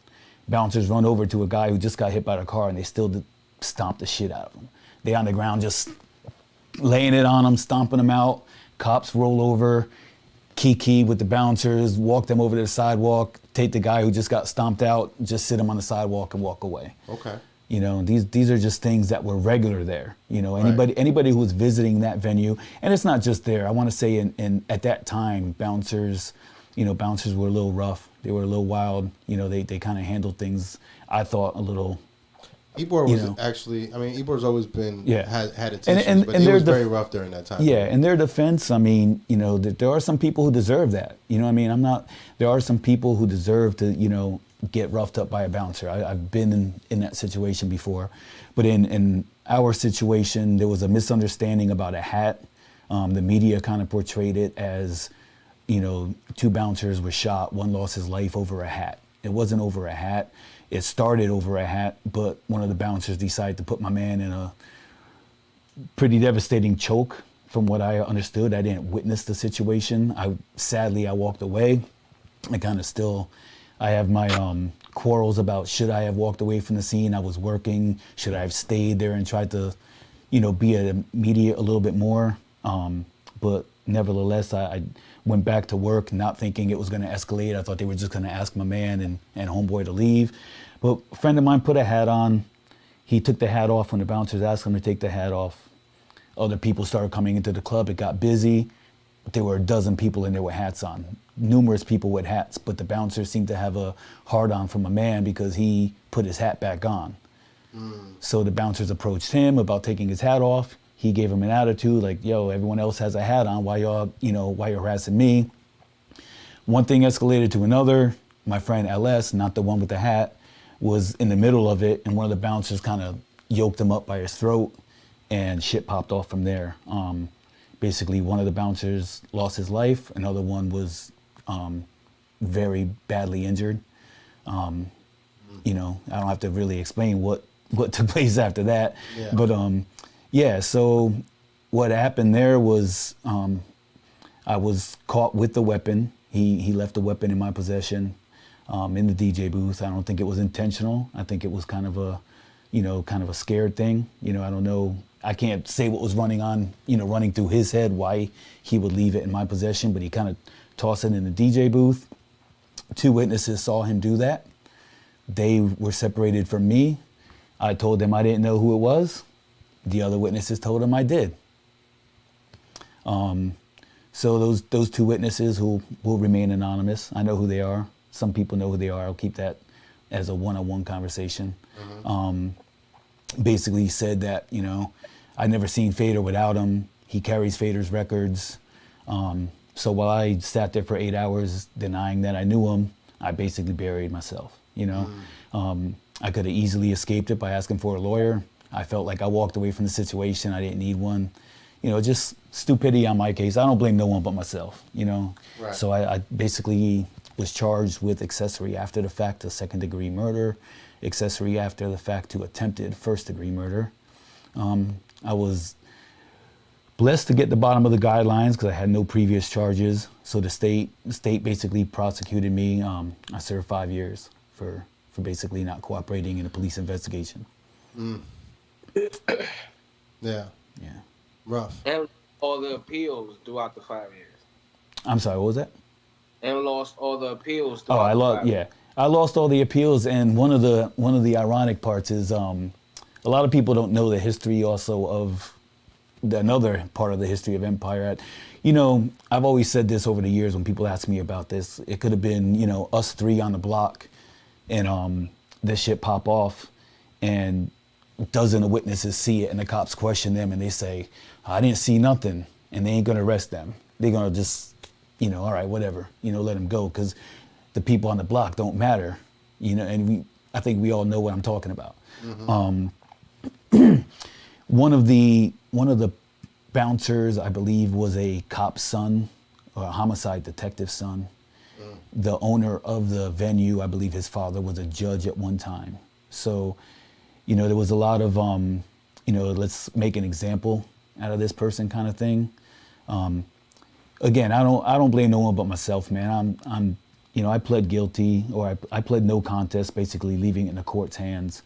Bouncers run over to a guy who just got hit by the car, and they still stomp the shit out of him. They on the ground just laying it on them, stomping them out. Cops roll over, kiki with the bouncers, walk them over to the sidewalk, take the guy who just got stomped out, just sit him on the sidewalk and walk away. Okay. You know, these are just things that were regular there. You know, anybody who was visiting that venue, and it's not just there. I want to say in at that time, bouncers were a little rough. They were a little wild. You know, they kind of handled things, I thought, a little. Ybor was actually, I mean, Ybor's always been, had intentions, but and it was very rough during that time. Yeah, in their defense, I mean, you know, there are some people who deserve that. You know what I mean? There are some people who deserve to, you know, get roughed up by a bouncer. I've been in that situation before. But in our situation, there was a misunderstanding about a hat. The media kind of portrayed it as, you know, 2 bouncers were shot, one lost his life over a hat. It wasn't over a hat. It started over a hat, but one of the bouncers decided to put my man in a pretty devastating choke. From what I understood, I didn't witness the situation. Sadly, I walked away. I have my quarrels about should I have walked away from the scene. I was working. Should I have stayed there and tried to, you know, be at the media a little bit more? But nevertheless, I went back to work not thinking it was going to escalate. I thought they were just going to ask my man and homeboy to leave. But a friend of mine put a hat on. He took the hat off when the bouncers asked him to take the hat off. Other people started coming into the club. It got busy. There were a dozen people in there with hats on. Numerous people with hats, but the bouncers seemed to have a hard on from a man because he put his hat back on. So the bouncers approached him about taking his hat off. He gave him an attitude like, yo, everyone else has a hat on. Why you're harassing me? One thing escalated to another. My friend LS, not the one with the hat, was in the middle of it, and one of the bouncers kind of yoked him up by his throat, and shit popped off from there. Basically, one of the bouncers lost his life. Another one was very badly injured. You know, I don't have to really explain what took place after that. Yeah. But so what happened there was I was caught with the weapon. He left the weapon in my possession in the DJ booth. I don't think it was intentional. I think it was kind of a scared thing. You know, I don't know. I can't say what was running through his head, why he would leave it in my possession, but he kind of tossed it in the DJ booth. 2 witnesses saw him do that. They were separated from me. I told them I didn't know who it was. The other witnesses told him I did. So those 2 witnesses who will remain anonymous, I know who they are. Some people know who they are. I'll keep that as a one-on-one conversation. Basically said that, you know, I'd never seen Fader without him. He carries Fader's records. So while I sat there for 8 hours denying that I knew him, I basically buried myself, you know. I could have easily escaped it by asking for a lawyer. I felt like I walked away from the situation. I didn't need one. You know, just stupidity on my case. I don't blame no one but myself, you know. Right. So I basically was charged with accessory after the fact to 2nd-degree murder, accessory after the fact to attempted 1st-degree murder. I was blessed to get the bottom of the guidelines because I had no previous charges. So the state basically prosecuted me. I served 5 years for basically not cooperating in a police investigation. Yeah. Rough. And all the appeals throughout the 5 years. I'm sorry, what was that? And lost all the appeals throughout I lost all the appeals, and one of the ironic parts is a lot of people don't know the history also of another part of the history of Empire. You know, I've always said this over the years when people ask me about this. It could have been, you know, us 3 on the block, and this shit pop off, and dozens of witnesses see it, and the cops question them, and they say, I didn't see nothing, and they ain't gonna arrest them. They're gonna just, you know, all right, whatever, you know, let them go, because the people on the block don't matter, you know, and I think we all know what I'm talking about. One of the bouncers, I believe, was a cop's son, or a homicide detective's son. The owner of the venue, I believe his father was a judge at one time. So, you know, there was a lot of, you know, let's make an example out of this person kind of thing. Again, I don't blame no one but myself, man. You know, I pled guilty, or I pled no contest, basically leaving it in the court's hands.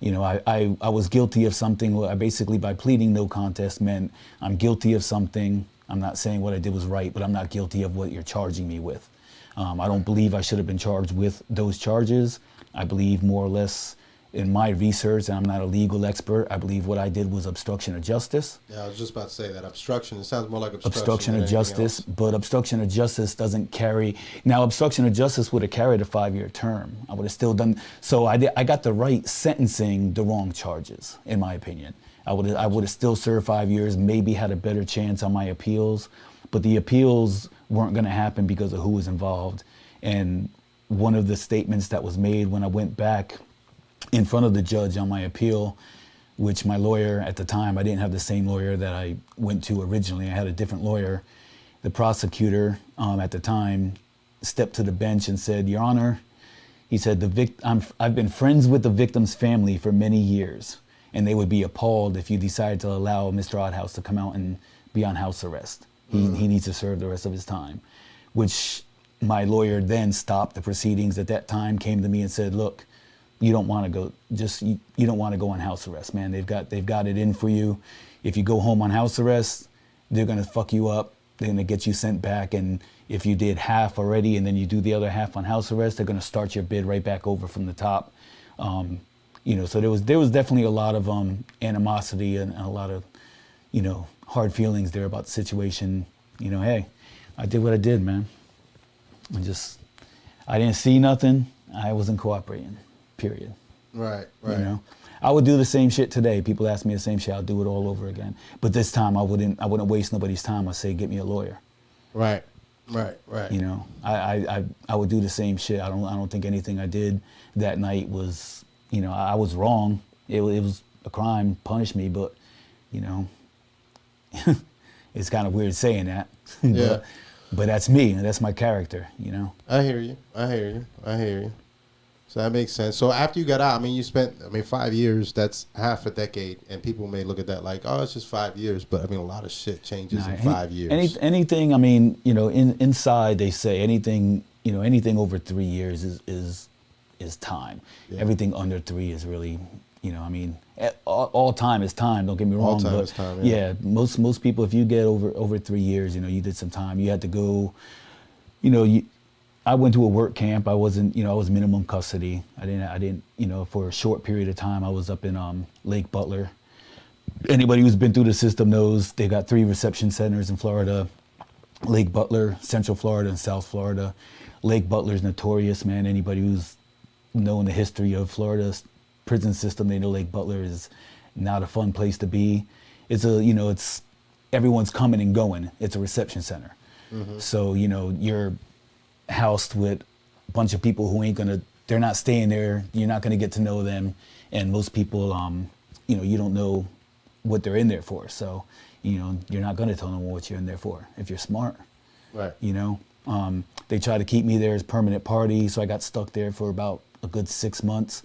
You know, I was guilty of something. I basically, by pleading no contest, meant I'm guilty of something. I'm not saying what I did was right, but I'm not guilty of what you're charging me with. I don't believe I should have been charged with those charges. I believe more or less in my research, and I'm not a legal expert, I believe what I did was obstruction of justice. Yeah, I was just about to say that. Obstruction, it sounds more like Obstruction than of anything justice, else. but obstruction of justice doesn't carry. Now, obstruction of justice would have carried a 5-year term. I would have still done. So I got the right sentencing the wrong charges, in my opinion. I would have still served 5 years, maybe had a better chance on my appeals, but the appeals weren't going to happen because of who was involved. And one of the statements that was made when I went back in front of the judge on my appeal, which my lawyer at the time, I didn't have the same lawyer that I went to originally. I had a different lawyer. The prosecutor at the time stepped to the bench and said, "Your Honor," he said, I've been friends with the victim's family for many years, and they would be appalled if you decided to allow Mr. Oddhouse to come out and be on house arrest. He needs to serve the rest of his time," which my lawyer then stopped the proceedings at that time, came to me and said, "Look, you don't want to go. You don't want to go on house arrest, man. They've got it in for you. If you go home on house arrest, they're gonna fuck you up. They're gonna get you sent back. And if you did half already, and then you do the other half on house arrest, they're gonna start your bid right back over from the top." You know, so there was definitely a lot of animosity and a lot of, you know, hard feelings there about the situation. You know, hey, I did what I did, man. I didn't see nothing. I wasn't cooperating. Period. Right. You know, I would do the same shit today. People ask me the same shit. I'll do it all over again. But this time, I wouldn't waste nobody's time. I'd say, get me a lawyer. Right. You know, I would do the same shit. I don't think anything I did that night was, you know, I was wrong. It was a crime. Punish me, but, you know, it's kind of weird saying that. Yeah. But that's me. That's my character. You know. I hear you. So that makes sense. So after you got out, I mean, you spent, 5 years, that's half a decade. And people may look at that like, oh, it's just 5 years. But, I mean, a lot of shit changes in 5 years. Anything, I mean, you know, inside they say anything, you know, anything over 3 years is time. Yeah. Everything under 3 is really, you know, I mean, all time is time, don't get me wrong. All time is time, yeah. Most people, if you get over 3 years, you know, you did some time. You had to go, you know, I went to a work camp. I wasn't, you know, I was minimum custody. I didn't, you know, for a short period of time, I was up in Lake Butler. Anybody who's been through the system knows they got 3 reception centers in Florida: Lake Butler, Central Florida, and South Florida. Lake Butler's notorious, man. Anybody who's known the history of Florida's prison system, they know Lake Butler is not a fun place to be. It's it's everyone's coming and going. It's a reception center. Mm-hmm. So, you know, you're housed with a bunch of people who they're not staying there. You're not gonna get to know them. And most people, you know, you don't know what they're in there for. So, you know, you're not gonna tell them what you're in there for if you're smart. Right. You know, they tried to keep me there as permanent party. So I got stuck there for about a good 6 months.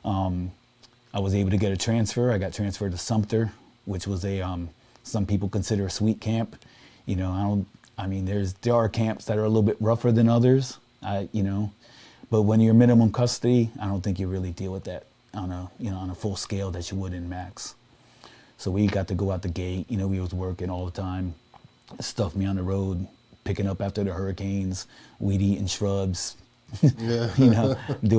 I was able to get a transfer. I got transferred to Sumter, which was some people consider a sweet camp. You know, there are camps that are a little bit rougher than others, you know, but when you're minimum custody, I don't think you really deal with that on a full scale that you would in max. So we got to go out the gate. You know, we was working all the time, stuff me on the road, picking up after the hurricanes, weed eating shrubs. Yeah. You know,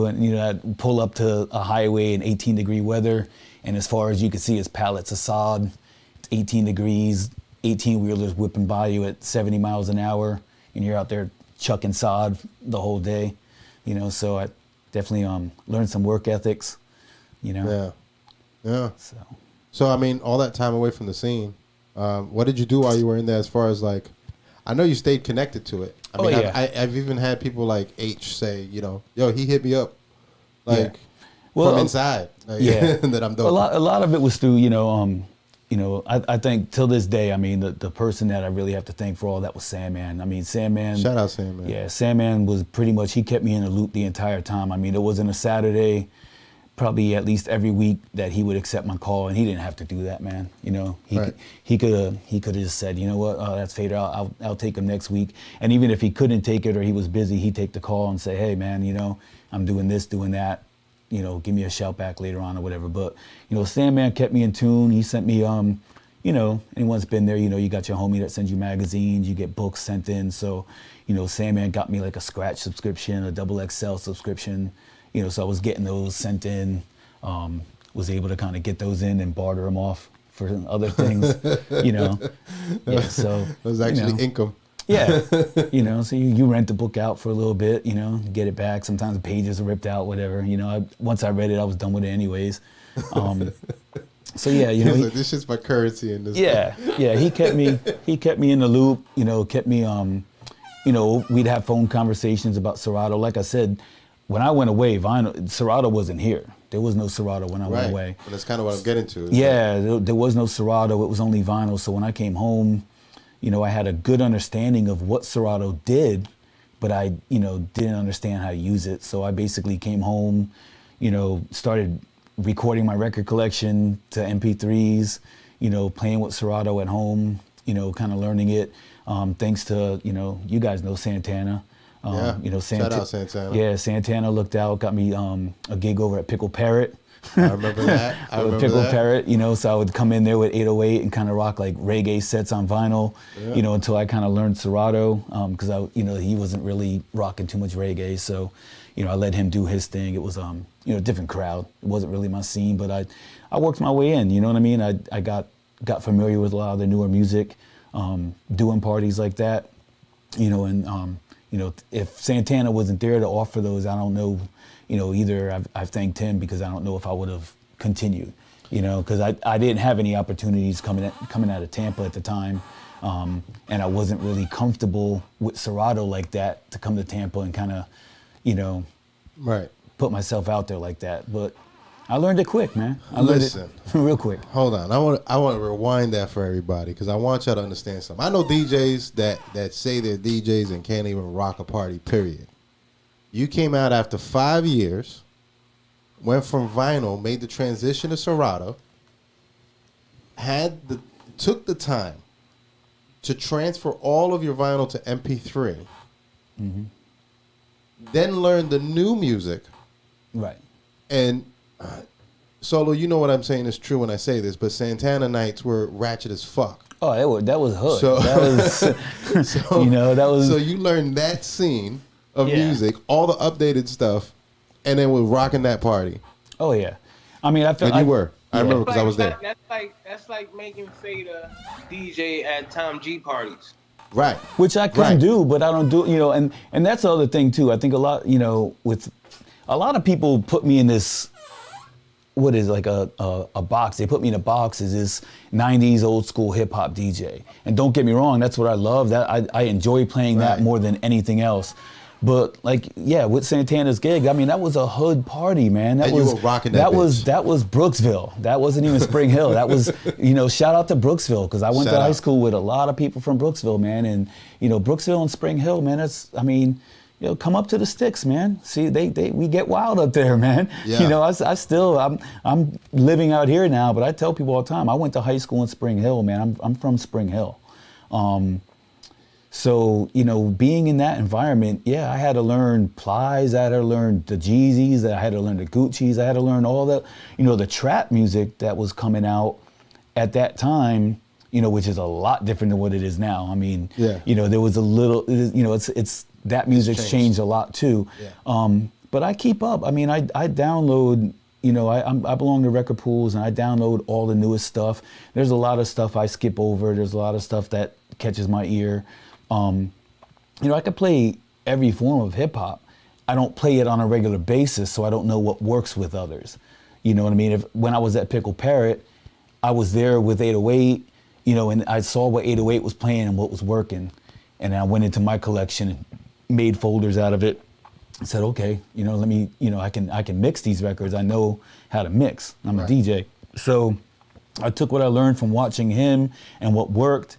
I'd pull up to a highway in 18-degree weather, and as far as you can see is pallets of sod. It's 18 degrees, 18-wheelers whipping by you at 70 miles an hour, and you're out there chucking sod the whole day. You know, so I definitely learned some work ethics, you know. Yeah. So I mean, all that time away from the scene, what did you do while you were in there as far as like, I know you stayed connected to it. I mean, I've even had people like H say, you know, yo, he hit me up, like, from inside. Like, that I'm dope. A lot of it was through, I think till this day, I mean, the person that I really have to thank for all that was Sandman. I mean, Sandman. Shout out Sandman. Yeah, Sandman was pretty much, he kept me in the loop the entire time. I mean, it wasn't a Saturday, probably at least every week that he would accept my call, and he didn't have to do that, man. You know, he could have just said, you know what, that's Fader, I'll take him next week. And even if he couldn't take it or he was busy, he'd take the call and say, hey, man, you know, I'm doing this, doing that. give me a shout back later on or whatever. But, Sandman kept me in tune. He sent me, anyone's been there, you got your homie that sends you magazines, you get books sent in. So, Sandman got me like a scratch subscription, a XXL subscription, so I was getting those sent in, was able to kind of get those in and barter them off for other things, Yeah, so. It was actually income. Yeah, so you rent the book out for a little bit, get it back. Sometimes the pages are ripped out, whatever. Once I read it, I was done with it anyways. So yeah, He's like, this shit's my currency in this. Yeah, he kept me in the loop. Kept me. We'd have phone conversations about Serato. Like I said, when I went away, Serato wasn't here. There was no Serato when I went away. But that's kind of what I'm getting to. There was no Serato. It was only vinyl. So when I came home, I had a good understanding of what Serato did, but I, didn't understand how to use it. So I basically came home, started recording my record collection to MP3s, playing with Serato at home, kind of learning it. Thanks to, you guys know Santana. Shout out Santana. Yeah, Santana looked out, got me a gig over at Pickle Parrot. I remember that. Pickle Parrot, so I would come in there with 808 and kind of rock like reggae sets on vinyl, until I kind of learned Serato, because he wasn't really rocking too much reggae. So, I let him do his thing. It was, a different crowd. It wasn't really my scene, but I worked my way in, you know what I mean? I got familiar with a lot of the newer music, doing parties like that, and, if Santana wasn't there to offer those, I don't know, either I've thanked him because I don't know if I would have continued, because I didn't have any opportunities coming out of Tampa at the time, and I wasn't really comfortable with Serato like that to come to Tampa and kind of, right, put myself out there like that. But I learned it quick, man. I learned it real quick. Hold on, I want to rewind that for everybody because I want y'all to understand something. I know DJs that say they're DJs and can't even rock a party. Period. You came out after 5 years, went from vinyl, made the transition to Serato, took the time to transfer all of your vinyl to MP3, then learned the new music, right? And Solo, you know what I'm saying is true when I say this, but Santana nights were ratchet as fuck. Oh, that was hood. So, that was, that was. So you learned that scene of music, all the updated stuff, and then we're rocking that party. Oh yeah, I mean, I felt you were. I remember because I was there. That's like making Fada DJ at Tom G parties. Right. Which I can do, but I don't do. And that's the other thing too. I think a lot, with a lot of people put me in this. What is like a box? They put me in a box as this 90s old school hip hop DJ. And don't get me wrong, that's what I love. That I enjoy playing that more than anything else. But with Santana's gig, I mean, that was a hood party, man. You were rocking that bitch. That was Brooksville. That wasn't even Spring Hill. That was, shout out to Brooksville, because I went to high school with a lot of people from Brooksville, man. And, Brooksville and Spring Hill, man, come up to the sticks, man. See, we get wild up there, man. Yeah. I'm living out here now, but I tell people all the time, I went to high school in Spring Hill, man. I'm from Spring Hill. So, being in that environment, I had to learn Plies, I had to learn the Jeezys, I had to learn the Gucci's, I had to learn all the, the trap music that was coming out at that time, which is a lot different than what it is now. I mean, there was a little, it's that music's changed a lot too. Yeah. But I keep up. I mean, I download, I belong to record pools and I download all the newest stuff. There's a lot of stuff I skip over. There's a lot of stuff that catches my ear. I could play every form of hip hop. I don't play it on a regular basis, so I don't know what works with others. You know what I mean? When I was at Pickle Parrot, I was there with 808, and I saw what 808 was playing and what was working. And I went into my collection and made folders out of it. I said, okay, let me, I can mix these records. I know how to mix. I'm a DJ. So I took what I learned from watching him and what worked.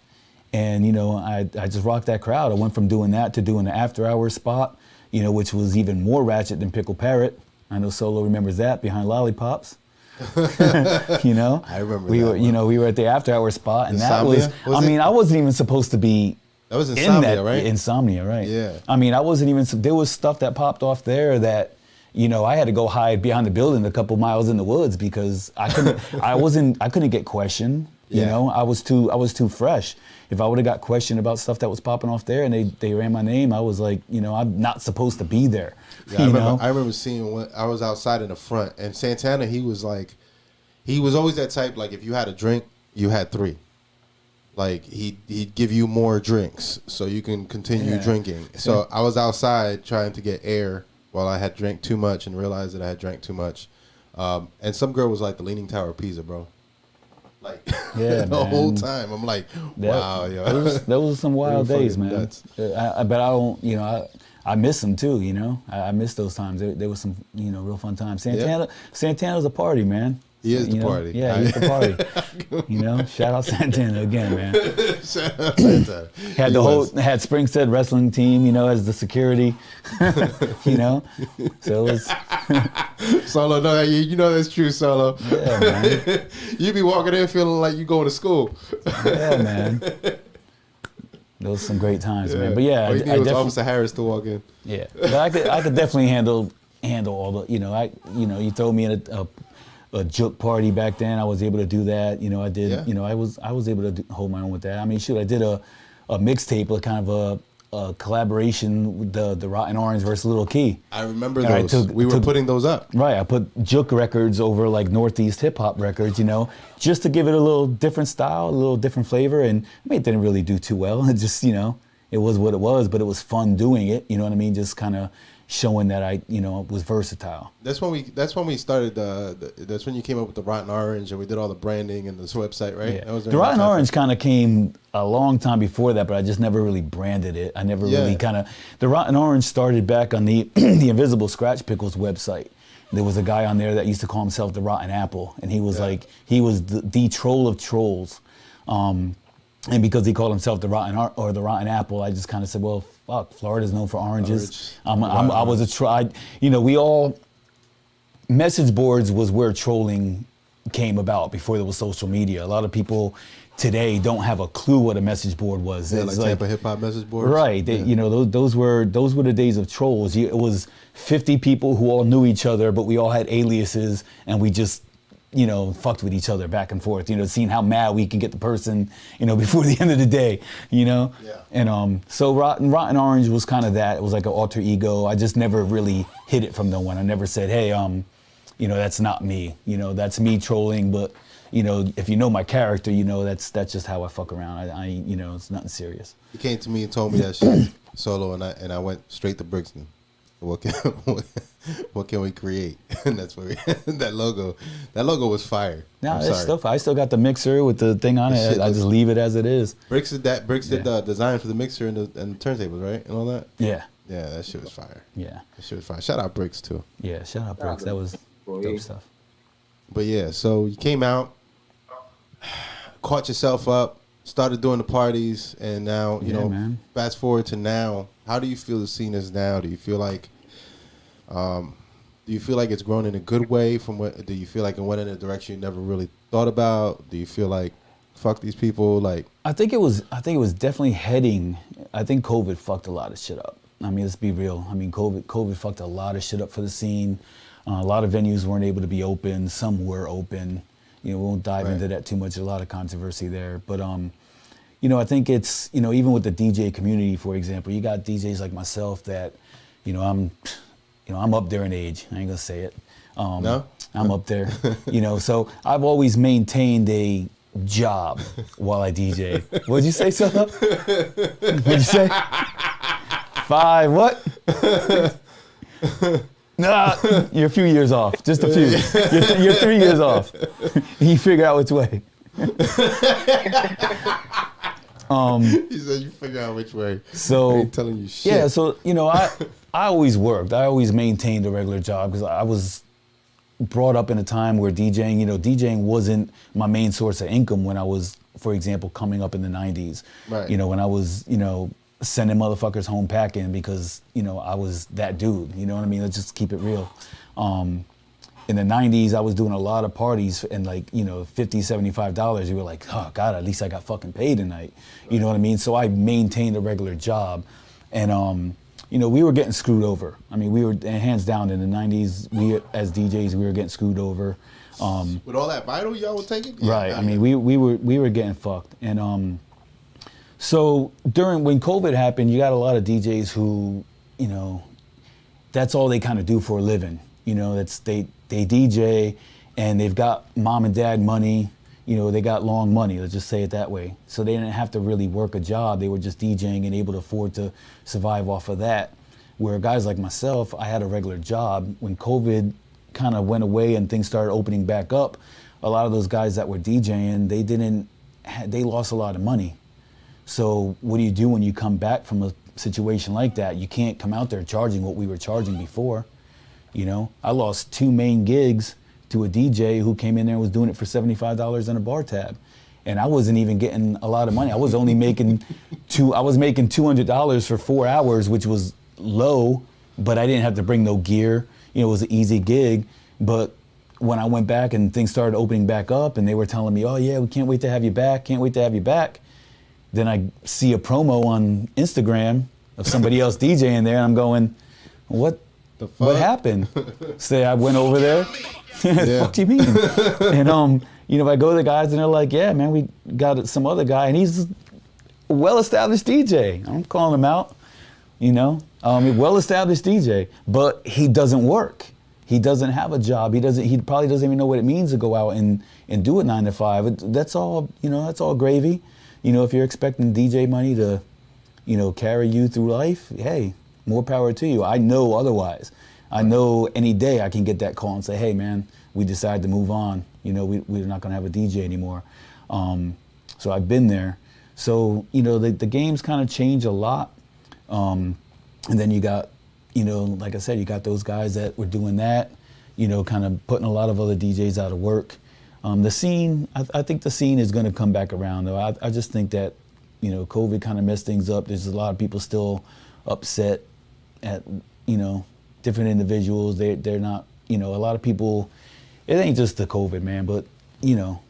And, I just rocked that crowd. I went from doing that to doing the after hours spot, which was even more ratchet than Pickle Parrot. I know Solo remembers that, behind Lollipops. I remember we were at the after hours spot, and Insomnia? I wasn't even supposed to be. That was Insomnia, right? Insomnia, right? Yeah. I mean, I wasn't even. There was stuff that popped off there that, you know, I had to go hide behind the building a couple miles in the woods because I couldn't get questioned. You know, I was too fresh. If I would have got questioned about stuff that was popping off there and they ran my name, I was like, you know, I'm not supposed to be there. Yeah, I remember seeing when I was outside in the front, and Santana, he was always that type, like if you had a drink, you had 3. Like he'd give you more drinks so you can continue drinking. So I was outside trying to get air while I had drank too much and realized that I had drank too much. And some girl was like the Leaning Tower of Pisa, bro. Like the whole time, I'm like, wow, yo. Those were some wild days, man. But I don't, you know, I miss them too. You know, I miss those times. There was some, you know, real fun times. Santana's a party, man. He is the party. Yeah, he's the party. You know, shout out Santana again, man. Shout out Santana. Had Springstead wrestling team, you know, as the security. You know, so it was. Solo, no, you know that's true, Solo. Yeah, man. You be walking in feeling like you going to school. Yeah, man. Those were some great times, man. But yeah, all you need was Officer Harris to walk in. Yeah, but I could definitely handle all the, you know, you throw me in a juke party back then. I was able to do that. You know, I did. Yeah. You know, I was able to hold my own with that. I mean, shoot, I did a mixtape, a kind of a collaboration with the Rotten Orange versus Little Key. I remember those. We were putting those up. Right. I put juke records over like Northeast hip hop records. You know, just to give it a little different style, a little different flavor. And I mean, it didn't really do too well. It just, you know, it was what it was. But it was fun doing it. You know what I mean? Just kind of showing that I, you know, was versatile. That's when we started. That's when you came up with the Rotten Orange, and we did all the branding and this website, right? Yeah. The Rotten Orange kind of came a long time before that, but I just never really branded it. I never really the Rotten Orange started back on the the Invisible Scratch Pickles website. There was a guy on there that used to call himself the Rotten Apple, and he was like, he was the troll of trolls. And because he called himself the Rotten Apple, I just kind of said, well, fuck, Florida's known for oranges. I was a troll. You know, we all, message boards was where trolling came about before there was social media. A lot of people today don't have a clue what a message board was. Yeah, like Tampa Hip Hop message boards. Right. You know, those were the days of trolls. It was 50 people who all knew each other, but we all had aliases, and we just, you know, fucked with each other back and forth, you know, seeing how mad we can get the person, you know, before the end of the day, you know? Yeah. And so Rotten Orange was kind of that. It was like an alter ego. I just never really hid it from no one. I never said, hey, you know, that's not me. You know, that's me trolling, but, you know, if you know my character, you know, that's just how I fuck around. I you know, it's nothing serious. He came to me and told me that shit, Solo, and I went straight to Brixton. What can we create? And that's where that logo was fire. No, it's still fire. I still got the mixer with the thing on it. I just leave it as it is. Bricks did the design for the mixer and the turntables, right, and all that. Yeah. Yeah, that shit was fire. Yeah. That shit was fire. Shout out Bricks too. Yeah, shout out Bricks. That was dope stuff. But yeah, so you came out, caught yourself up, started doing the parties, and now you know. Man. Fast forward to now. How do you feel the scene is now? Do you feel like it's grown in a good way? Do you feel like it went in a direction you never really thought about? Do you feel like fuck these people? Like I think it was definitely heading. I think COVID fucked a lot of shit up. I mean, let's be real. I mean, COVID fucked a lot of shit up for the scene. A lot of venues weren't able to be open. Some were open. You know, we won't dive into that too much. There's a lot of controversy there, but you know, I think it's, you know, even with the DJ community, for example, you got DJs like myself that, you know, I'm up there in age. I ain't gonna say it. No? I'm up there, you know, so I've always maintained a job while I DJ. What'd you say, Solo? What'd you say? 5 what? Nah, you're a few years off. Just a few. You're 3 years off. You figure out which way. He said you figure out which way. So I ain't telling you shit. Yeah, so you know, I always worked. I always maintained a regular job because I was brought up in a time where DJing wasn't my main source of income when I was, for example, coming up in the 90s. Right. You know, when I was, you know, sending motherfuckers home packing because, you know, I was that dude. You know what I mean? Let's just keep it real. In the 90s, I was doing a lot of parties and like, you know, $50, $75. You were like, oh God, at least I got fucking paid tonight. You know what I mean? So I maintained a regular job. And we were getting screwed over. I mean, we were hands down in the 90s. We as DJs, we were getting screwed over. With all that vinyl y'all were taking? Yeah, Right. I mean, we were getting fucked. And so when COVID happened, you got a lot of DJs who, that's all they kind of do for a living. That's they DJ and they've got mom and dad money. They got long money, let's just say it that way. So they didn't have to really work a job. They were just DJing and able to afford to survive off of that. Where guys like myself, I had a regular job. When COVID kind of went away and things started opening back up, a lot of those guys that were DJing, they lost a lot of money. So what do you do when you come back from a situation like that? You can't come out there charging what we were charging before. I lost 2 main gigs to a DJ who came in there and was doing it for $75 on a bar tab. And I wasn't even getting a lot of money. I was only making $200 for 4 hours, which was low, but I didn't have to bring no gear. It was an easy gig. But when I went back and things started opening back up and they were telling me, oh yeah, we can't wait to have you back, then I see a promo on Instagram of somebody else DJing there and I'm going, what happened? So I went over there. Yeah. What do you mean? And if I go to the guys and they're like, yeah, man, we got some other guy and he's a well-established DJ. I'm calling him out, well-established DJ, but he doesn't work. He doesn't have a job. He probably doesn't even know what it means to go out and do it 9 to 5. That's all, that's all gravy. If you're expecting DJ money to, carry you through life, hey, more power to you. I know otherwise. I know any day I can get that call and say, hey man, we decided to move on. We're not gonna have a DJ anymore. So I've been there. So, the games kind of change a lot. And then you got, like I said, you got those guys that were doing that, kind of putting a lot of other DJs out of work. The scene, I think the scene is gonna come back around though. I just think that, COVID kind of messed things up. There's a lot of people still upset at, different individuals. They're not, a lot of people, it ain't just the COVID, man, but,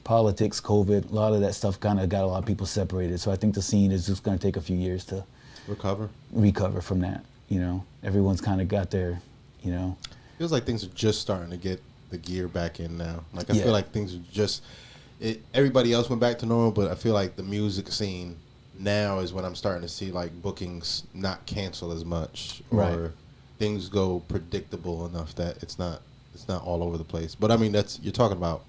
politics, COVID, a lot of that stuff kind of got a lot of people separated. So I think the scene is just going to take a few years to recover from that. Everyone's kind of got their, Feels like things are just starting to get the gear back in now. Like, I feel like things are just, everybody else went back to normal, but I feel like the music scene now is when I'm starting to see like bookings not cancel as much, or things go predictable enough that it's not all over the place. But I mean, you're talking about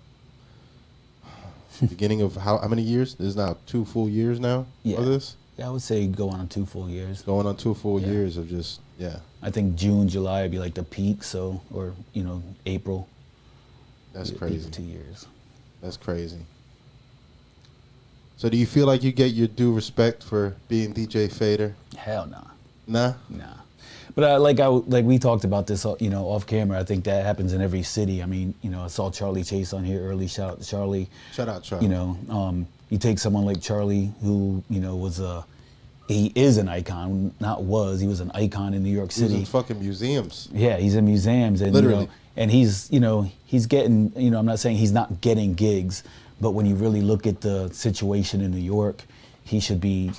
beginning of how many years? This is now 2 full years now of this? Yeah, I would say going on 2 full years. Going on 2 full years of just, I think June, July would be like the peak, or April. That's crazy. 2 years. That's crazy. So do you feel like you get your due respect for being DJ Fader? Hell Nah? Nah. But like we talked about this, off camera. I think that happens in every city. I mean, I saw Charlie Chase on here early. Shout out to Charlie. Shout out Charlie. You take someone like Charlie, who he is an icon. He was an icon in New York City. He's in fucking museums. Yeah, he's in museums, and literally. And he's he's getting. I'm not saying he's not getting gigs, but when you really look at the situation in New York, he should be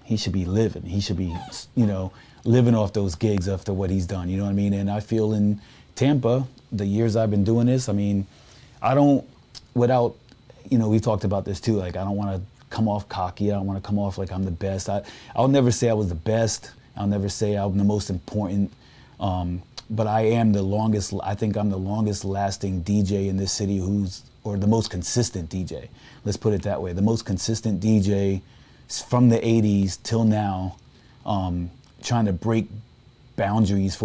living. He should be living off those gigs after what he's done. You know what I mean? And I feel in Tampa, the years I've been doing this, I mean, we talked about this too. Like, I don't want to come off cocky. I don't want to come off like I'm the best. I'll never say I was the best. I'll never say I'm the most important. But I am I think I'm the longest lasting DJ in this city or the most consistent DJ. Let's put it that way. The most consistent DJ from the 80s till now, trying to break boundaries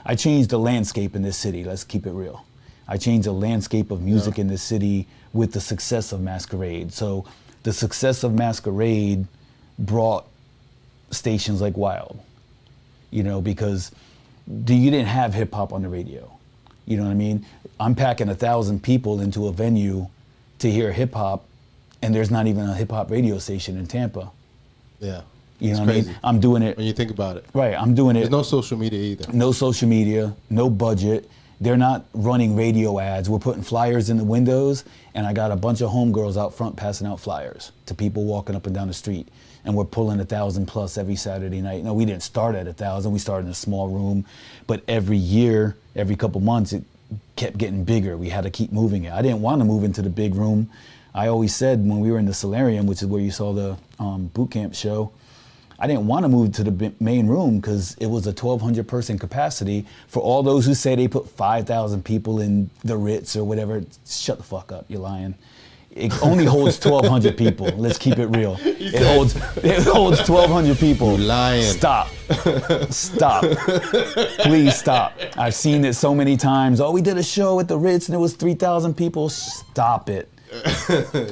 I changed the landscape in this city. Let's keep it real. I changed the landscape of music in this city with the success of Masquerade. So the success of Masquerade brought stations like Wild, because you didn't have hip hop on the radio. You know what I mean? I'm packing 1,000 people into a venue to hear hip hop, and there's not even a hip hop radio station in Tampa. Yeah. You know what I mean? I'm doing it. When you think about it. Right, I'm doing it. There's no social media either. No social media, no budget, They're not running radio ads. We're putting flyers in the windows, and I got a bunch of homegirls out front passing out flyers to people walking up and down the street. And we're pulling 1,000 plus every Saturday night. No, we didn't start at 1,000. We started in a small room, but every year, every couple months, it kept getting bigger. We had to keep moving it. I didn't want to move into the big room. I always said when we were in the Solarium, which is where you saw the boot camp show, I didn't want to move to the main room because it was a 1,200 person capacity. For all those who say they put 5,000 people in the Ritz or whatever, shut the fuck up, you're lying. It only holds 1,200 people. Let's keep it real. It holds 1,200 people. You lying. Stop. Please stop. I've seen it so many times. Oh, we did a show at the Ritz and it was 3,000 people. Stop it.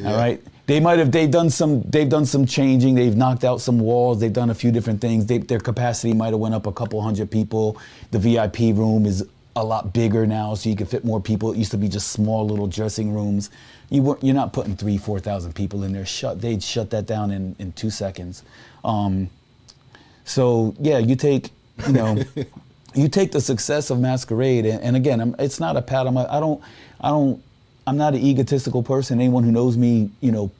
All right. They've done some changing. They've knocked out some walls. They've done a few different things. Their capacity might have went up a couple hundred people. The VIP room is a lot bigger now, so you can fit more people. It used to be just small little dressing rooms. You're not putting 3,000-4,000 people in there. They'd shut that down in 2 seconds. So yeah, you take the success of Masquerade, and again, it's not a pat on my. I'm not an egotistical person. Anyone who knows me,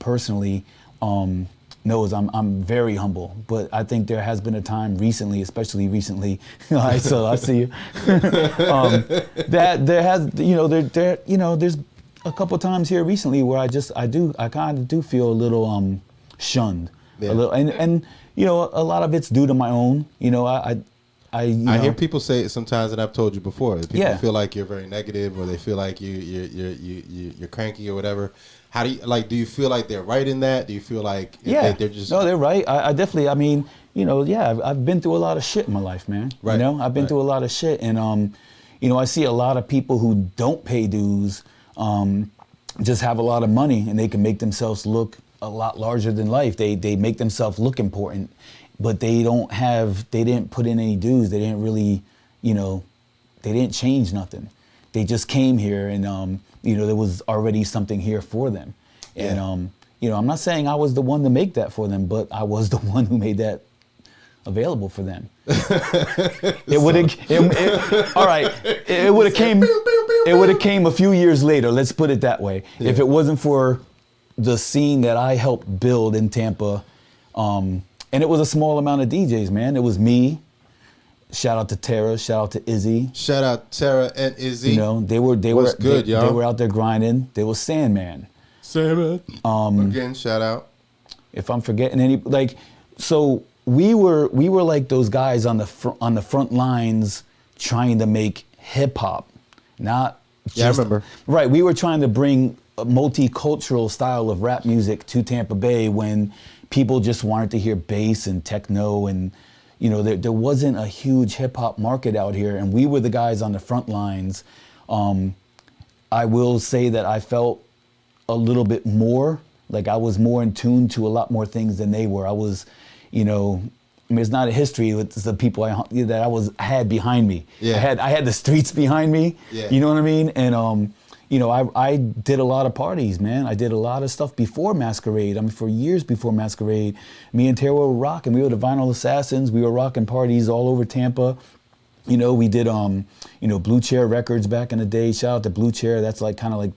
personally, knows I'm very humble. But I think there has been a time recently, especially recently. I see you. That there has, there's a couple times here recently where I kind of do feel a little shunned, Yeah. a little, and a lot of it's due to my own. I hear people say it sometimes, and I've told you before. People Yeah. feel like you're very negative, or they feel like you're cranky or whatever. How do you do? You feel like they're right in that? Do you feel like they're just no? They're right. I definitely. I mean, I've been through a lot of shit in my life, man. Right. I've been through a lot of shit, and I see a lot of people who don't pay dues, just have a lot of money, and they can make themselves look a lot larger than life. They make themselves look important. But they didn't put in any dues. They didn't really, they didn't change nothing. They just came here and, there was already something here for them. And, I'm not saying I was the one to make that for them, but I was the one who made that available for them. It would have came a few years later. Let's put it that way. Yeah. If it wasn't for the scene that I helped build in Tampa, and it was a small amount of DJs, man. It was me. Shout out to Tara. Shout out to Izzy. Shout out Tara and Izzy. They were out there grinding. They was Sandman. Again, shout out. If I'm forgetting any, so we were like those guys on the front lines trying to make hip hop, not just, I remember. Right, we were trying to bring a multicultural style of rap music to Tampa Bay when people just wanted to hear bass and techno, and there wasn't a huge hip hop market out here, and we were the guys on the front lines. I will say that I felt a little bit more like I was more in tune to a lot more things than they were. I was, it's not a history with the people I had behind me. Yeah. I had the streets behind me. Yeah. You know what I mean? And I did a lot of parties, man. I did a lot of stuff before Masquerade. For years before Masquerade, me and Tara were rocking. We were the Vinyl Assassins. We were rocking parties all over Tampa. We did, Blue Chair Records back in the day. Shout out to Blue Chair. That's kind of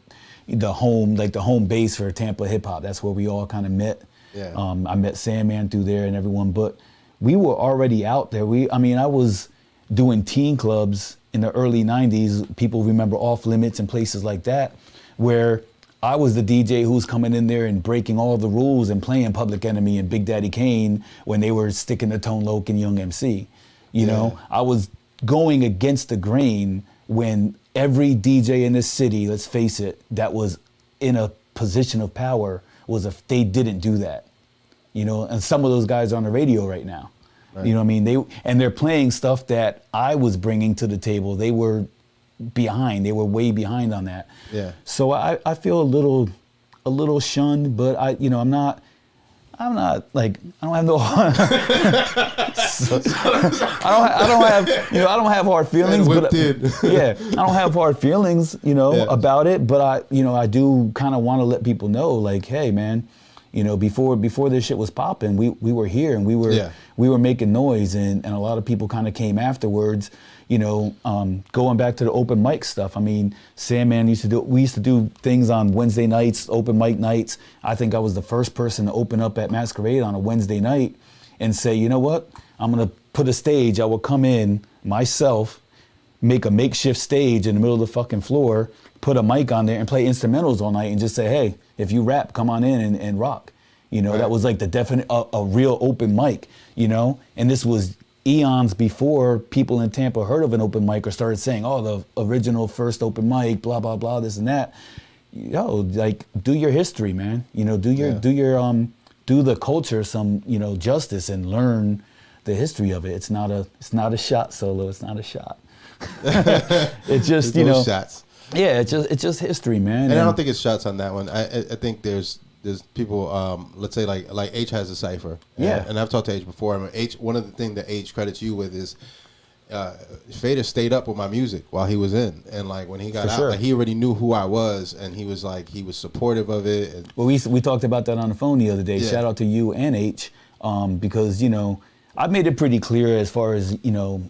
the home base for Tampa Hip Hop. That's where we all kind of met. Yeah. I met Sandman through there and everyone, but we were already out there. I was doing teen clubs in the early 90s. People remember Off Limits and places like that, where I was the DJ who was coming in there and breaking all the rules and playing Public Enemy and Big Daddy Kane when they were sticking to Tone Loc and Young MC. I was going against the grain when every DJ in this city, let's face it, that was in a position of power they didn't do that. And some of those guys are on the radio right now. Right. You know what I mean? They're playing stuff that I was bringing to the table. They were behind. They were way behind on that. Yeah. So I feel a little shunned, but I don't have no I don't have hard feelings, but I don't have hard feelings, about it, but I do kind of want to let people know, hey man, You know, before this shit was popping, we were here and we were making noise, and a lot of people kind of came afterwards. You know, going back to the open mic stuff. I mean, Sandman we used to do things on Wednesday nights, open mic nights. I think I was the first person to open up at Masquerade on a Wednesday night and say, you know what, I'm gonna put a stage. I will come in myself, make a makeshift stage in the middle of the fucking floor, put a mic on there and play instrumentals all night and just say, hey, if you rap, come on in and rock. You know, that was like the definite, a real open mic, you know? And this was eons before people in Tampa heard of an open mic or started saying, oh, the original first open mic, blah, blah, blah, this and that. Yo, like, do your history, man. You know, do the culture some, you know, justice and learn the history of it. It's not a shot solo, it's not a shot. It's just, you know. Shots. Yeah, it's just history, man. And I don't think it's shots on that one. I think there's people, let's say like H has a cipher. Yeah. And I've talked to H before. I mean, H, one of the things that H credits you with is Fader stayed up with my music while he was in. And like when he got out, like, he already knew who I was, and he was supportive of it. And well, we talked about that on the phone the other day. Yeah. Shout out to you and H, because, you know, I've made it pretty clear as far as, you know,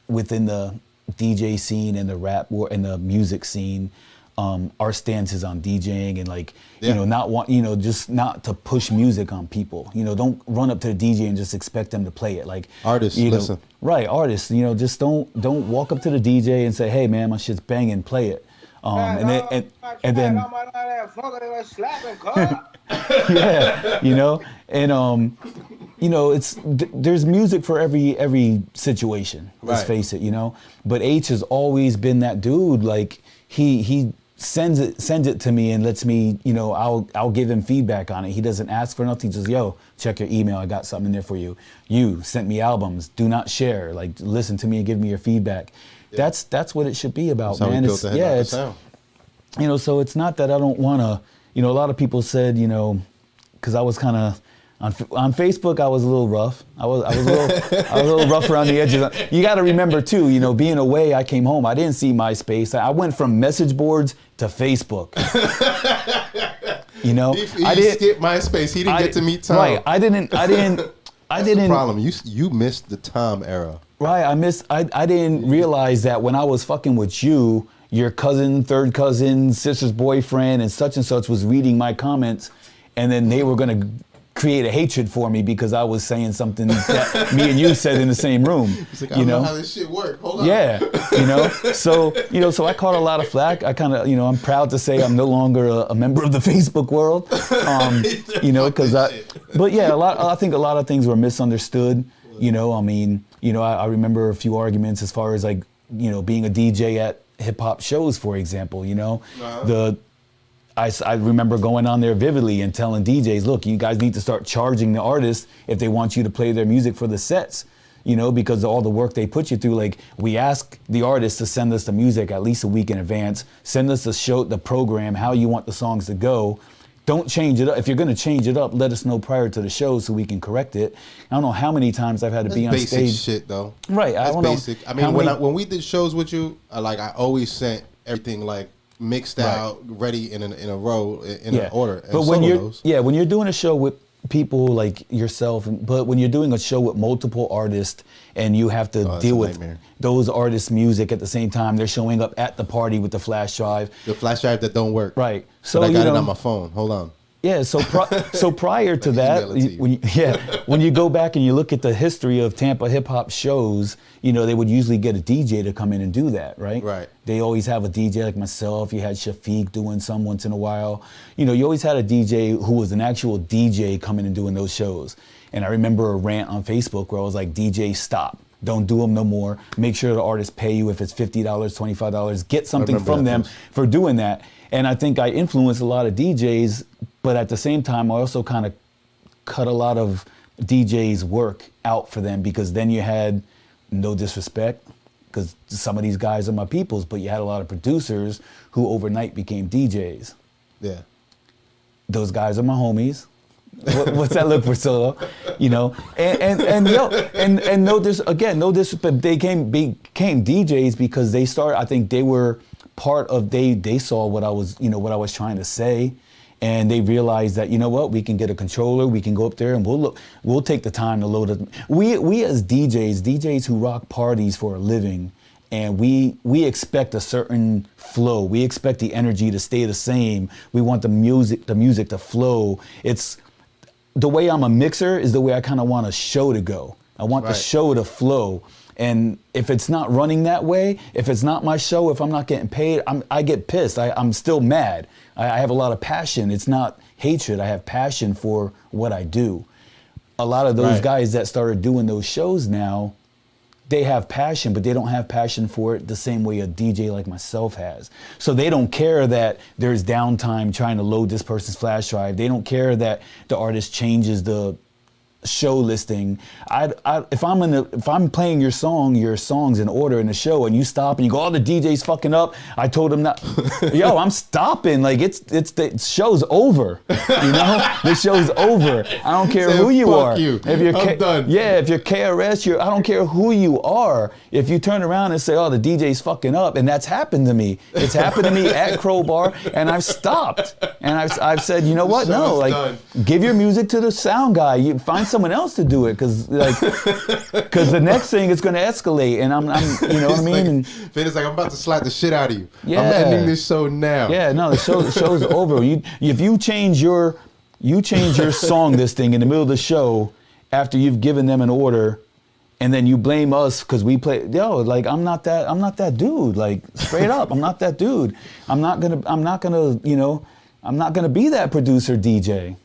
within the DJ scene and the rap and the music scene, our stance is on DJing and like, you know, just not to push music on people. You know, don't run up to the DJ and just expect them to play it. Like artists, listen. Right, artists. You know, just don't walk up to the DJ and say, hey man, my shit's banging, play it. And then yeah, you know, and you know, there's music for every situation. Let's face it, you know. But H has always been that dude. Like he sends it to me and lets me, you know, I'll give him feedback on it. He doesn't ask for nothing. Just, yo, check your email. I got something in there for you. You sent me albums. Do not share. Like, listen to me and give me your feedback. Yeah. That's what it should be about, man. It's you know, so it's not that I don't want to, you know, a lot of people said, you know, because I was kind of, on Facebook, I was a little rough. I was a little rough around the edges. You got to remember too, you know, being away, I came home. I didn't see MySpace. I went from message boards to Facebook. You know, I didn't skip MySpace. He didn't get to meet Tom. Right. I didn't. That's the problem. You missed the Tom era. Right. I didn't realize that when I was fucking with you, your cousin, third cousin, sister's boyfriend, and such was reading my comments, and then they were gonna create a hatred for me because I was saying something that me and you said in the same room. It's like, I don't know how this shit works. Hold on. Yeah, you know. So I caught a lot of flack. I kind of, you know, I'm proud to say I'm no longer a member of the Facebook world. You know, because but yeah, I think a lot of things were misunderstood. You know, I mean, you know, I remember a few arguments as far as like, you know, being a DJ at hip hop shows, for example. You know, I remember going on there vividly and telling DJs, look, you guys need to start charging the artists if they want you to play their music for the sets, you know, because of all the work they put you through. Like, we ask the artists to send us the music at least a week in advance, send us the program, how you want the songs to go. Don't change it up. If you're going to change it up, let us know prior to the show so we can correct it. I don't know how many times I've had to be on stage. Basic shit, though. Right. That's basic. I mean, when we did shows with you, I always sent everything like mixed out, ready in a row, in an order. But when you're doing a show with people like yourself, but when you're doing a show with multiple artists and you have to deal with those artists' music at the same time, they're showing up at the party with the flash drive. The flash drive that don't work. Right. So I got it on my phone. Hold on. Yeah, so prior to that, when you go back and you look at the history of Tampa Hip Hop shows, you know, they would usually get a DJ to come in and do that, right? Right. They always have a DJ like myself. You had Shafiq doing some once in a while. You know, you always had a DJ who was an actual DJ coming and doing those shows. And I remember a rant on Facebook where I was like, DJ, stop. Don't do them no more. Make sure the artists pay you if it's $50, $25. Get something from them for doing that. And I think I influenced a lot of DJs, but at the same time, I also kind of cut a lot of DJs' work out for them, because then you had, no disrespect, because some of these guys are my peoples, but you had a lot of producers who overnight became DJs. Yeah. Those guys are my homies. What's that look for, Solo? You know, and no disrespect, they became DJs because they started. I think they were part of they saw what I was trying to say, And they realize that, you know what, we can get a controller, we can go up there and we'll take the time to load it. We as DJs who rock parties for a living, and we expect a certain flow. We expect the energy to stay the same. We want the music to flow. It's the way I'm a mixer is the way I kind of want a show to go. I want the show to flow. And if it's not running that way, if it's not my show, if I'm not getting paid, I get pissed. I'm still mad. I have a lot of passion. It's not hatred. I have passion for what I do. A lot of those guys that started doing those shows now, they have passion, but they don't have passion for it the same way a DJ like myself has. So they don't care that there's downtime trying to load this person's flash drive. They don't care that the artist changes the show listing. If I'm playing your songs in order in the show, and you stop and you go, "Oh, the DJ's fucking up." I told him not. Yo, I'm stopping. Like it's the show's over. You know, the show's over. I don't care who you are. You. If you're I'm done. Yeah, if you're KRS, I don't care who you are. If you turn around and say, "Oh, the DJ's fucking up," and that's happened to me. It's happened to me at Crowbar, and I've stopped. And I've said, you know what? No, like done. give your music to the sound guy. You find someone else to do it, because the next thing is going to escalate, and I'm you know what I mean? Finn is like, I'm about to slap the shit out of you. Yeah. I'm ending this show now. Yeah, no, the show's over. If you change your song listing in the middle of the show after you've given them an order, and then you blame us because we play, like I'm not that dude. Like straight up, I'm not that dude. I'm not gonna be that producer DJ.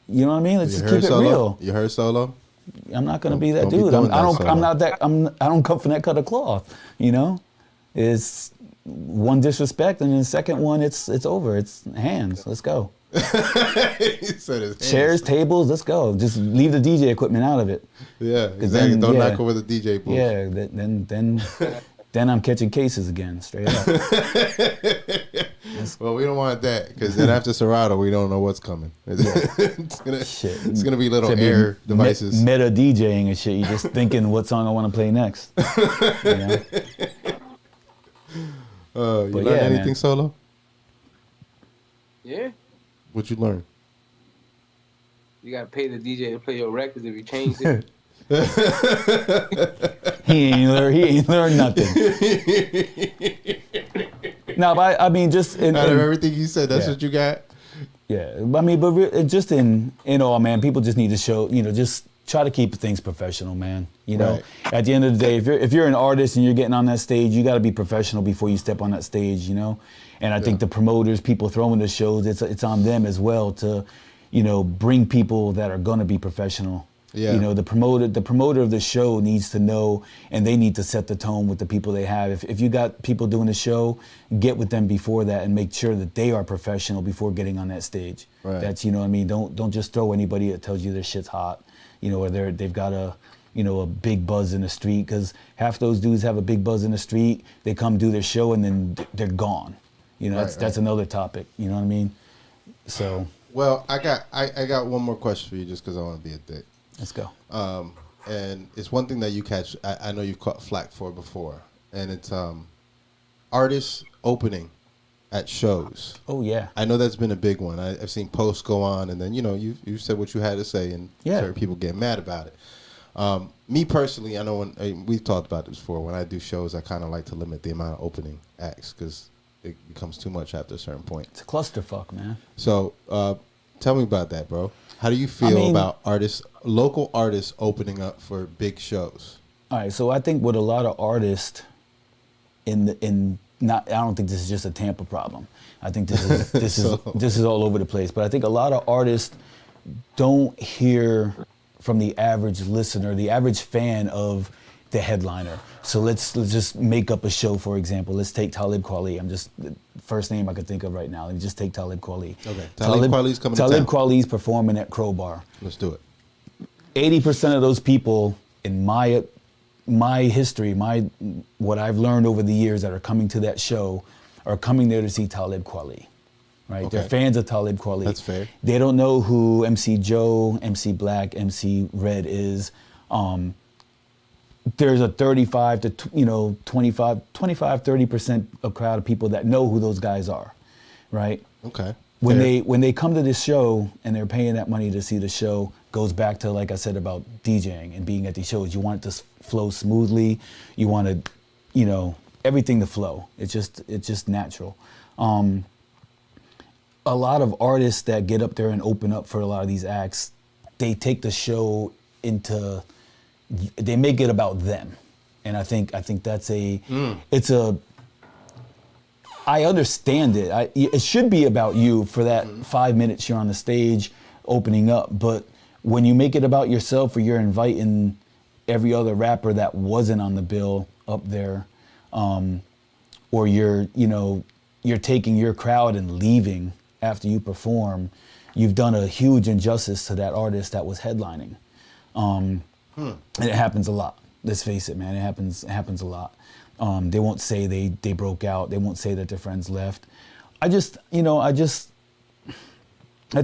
You know what I mean? Let's just keep it real. You heard Solo? I'm not gonna be that Don't be dude. doing I that, don't come from that cut of cloth. You know, it's one disrespect, and then the second one, it's over. It's hands. Let's go. He said his hands. Chairs, tables. Let's go. Just leave the DJ equipment out of it. Yeah, exactly. Don't knock over the DJ booth. Yeah, then I'm catching cases again, straight up. Well, we don't want that, because then after Serato, we don't know what's coming. It's gonna be little air devices. Meta DJing and shit. You're just thinking what song I want to play next. You know? You learn anything, man. Solo? Yeah. What you learn? You gotta pay the DJ to play your records if you change it. He ain't learned nothing. No, but I mean, just out of everything you said, that's what you got. Yeah, I mean, but just in all, man, people just need to show, just try to keep things professional, man. You know, at the end of the day, if you're an artist and you're getting on that stage, you got to be professional before you step on that stage. You know, and I think the promoters, people throwing the shows, it's on them as well to, bring people that are gonna be professional. Yeah. The promoter of the show needs to know, and they need to set the tone with the people they have. If you got people doing the show, get with them before that and make sure that they are professional before getting on that stage. Right. That's, you know what I mean? Don't just throw anybody that tells you their shit's hot, or they've got a big buzz in the street, because half those dudes have a big buzz in the street. They come do their show and then they're gone. That's another topic. You know what I mean? So. Well, I got one more question for you, just because I want to be a dick. Let's go. And it's one thing that you catch. I know you've caught flack for before, and it's artists opening at shows. Oh yeah. I know that's been a big one. I've seen posts go on, and then you said what you had to say, and certain people get mad about it. Me personally, I know we've talked about this before. When I do shows, I kind of like to limit the amount of opening acts, because it becomes too much after a certain point. It's a clusterfuck, man. So tell me about that, bro. How do you feel about local artists opening up for big shows? All right, so I think with a lot of artists, I don't think this is just a Tampa problem. I think this is all over the place. But I think a lot of artists don't hear from the average listener, the average fan of the headliner. So let's just make up a show, for example. Let's take Talib Kweli. I'm just the first name I could think of right now. Let me just take Talib Kweli. Okay. Talib Kweli's coming to town. Talib Kweli's performing at Crowbar. Let's do it. 80% of those people in my history, what I've learned over the years that are coming to that show are coming there to see Talib Kweli. Right? Okay. They're fans of Talib Kweli. That's fair. They don't know who MC Joe, MC Black, MC Red is. There's a 35 to 25, 30% of crowd of people that know who those guys are, right? Okay. when Fair. they come to this show and they're paying that money to see the show, goes back to, like I said, about DJing and being at these shows. You want it to flow smoothly. You want to, you know, everything to flow. It's just natural. A lot of artists that get up there and open up for a lot of these acts, they take the show into, they make it about them. And I think that's I understand it. It should be about you for that 5 minutes you're on the stage opening up. But when you make it about yourself, or you're inviting every other rapper that wasn't on the bill up there, or you're taking your crowd and leaving after you perform, you've done a huge injustice to that artist that was headlining. And it happens a lot. Let's face it, man. It happens a lot. They won't say they broke out. They won't say that their friends left. At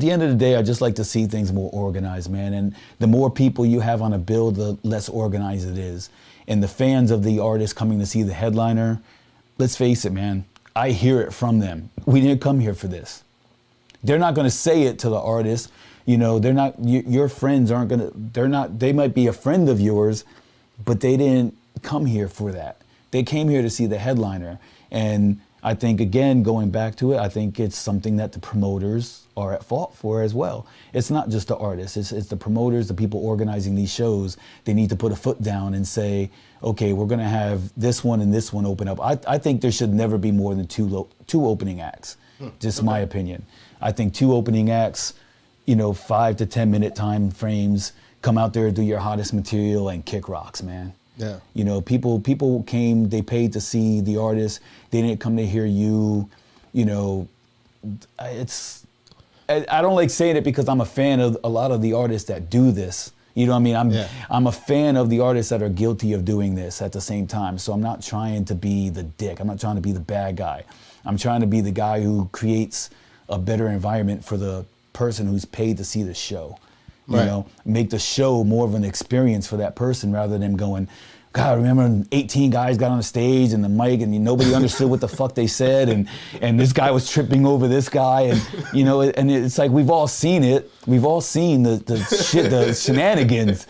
the end of the day, I just like to see things more organized, man. And the more people you have on a bill, the less organized it is. And the fans of the artist coming to see the headliner, let's face it, man, I hear it from them. We didn't come here for this. They're not going to say it to the artist. You know, they're not, your friends aren't going to, they might be a friend of yours, but they didn't come here for that. They came here to see the headliner. And I think, again, going back to it, I think it's something that the promoters are at fault for as well. It's not just the artists, it's the promoters, the people organizing these shows. They need to put a foot down and say, okay, we're gonna have this one and this one open up. I think there should never be more than two opening acts, just my opinion. I think 2 opening acts, 5 to 10 minute time frames, come out there, do your hottest material and kick rocks, man. Yeah. People came, they paid to see the artist. They didn't come to hear you. I don't like saying it because I'm a fan of a lot of the artists that do this. You know what I mean? I'm a fan of the artists that are guilty of doing this at the same time. So I'm not trying to be the dick. I'm not trying to be the bad guy. I'm trying to be the guy who creates a better environment for the person who's paid to see the show. Right. Make the show more of an experience for that person rather than going, God, remember 18 guys got on the stage and the mic and nobody understood what the fuck they said and this guy was tripping over this guy and and it's like we've all seen it. We've all seen the shenanigans,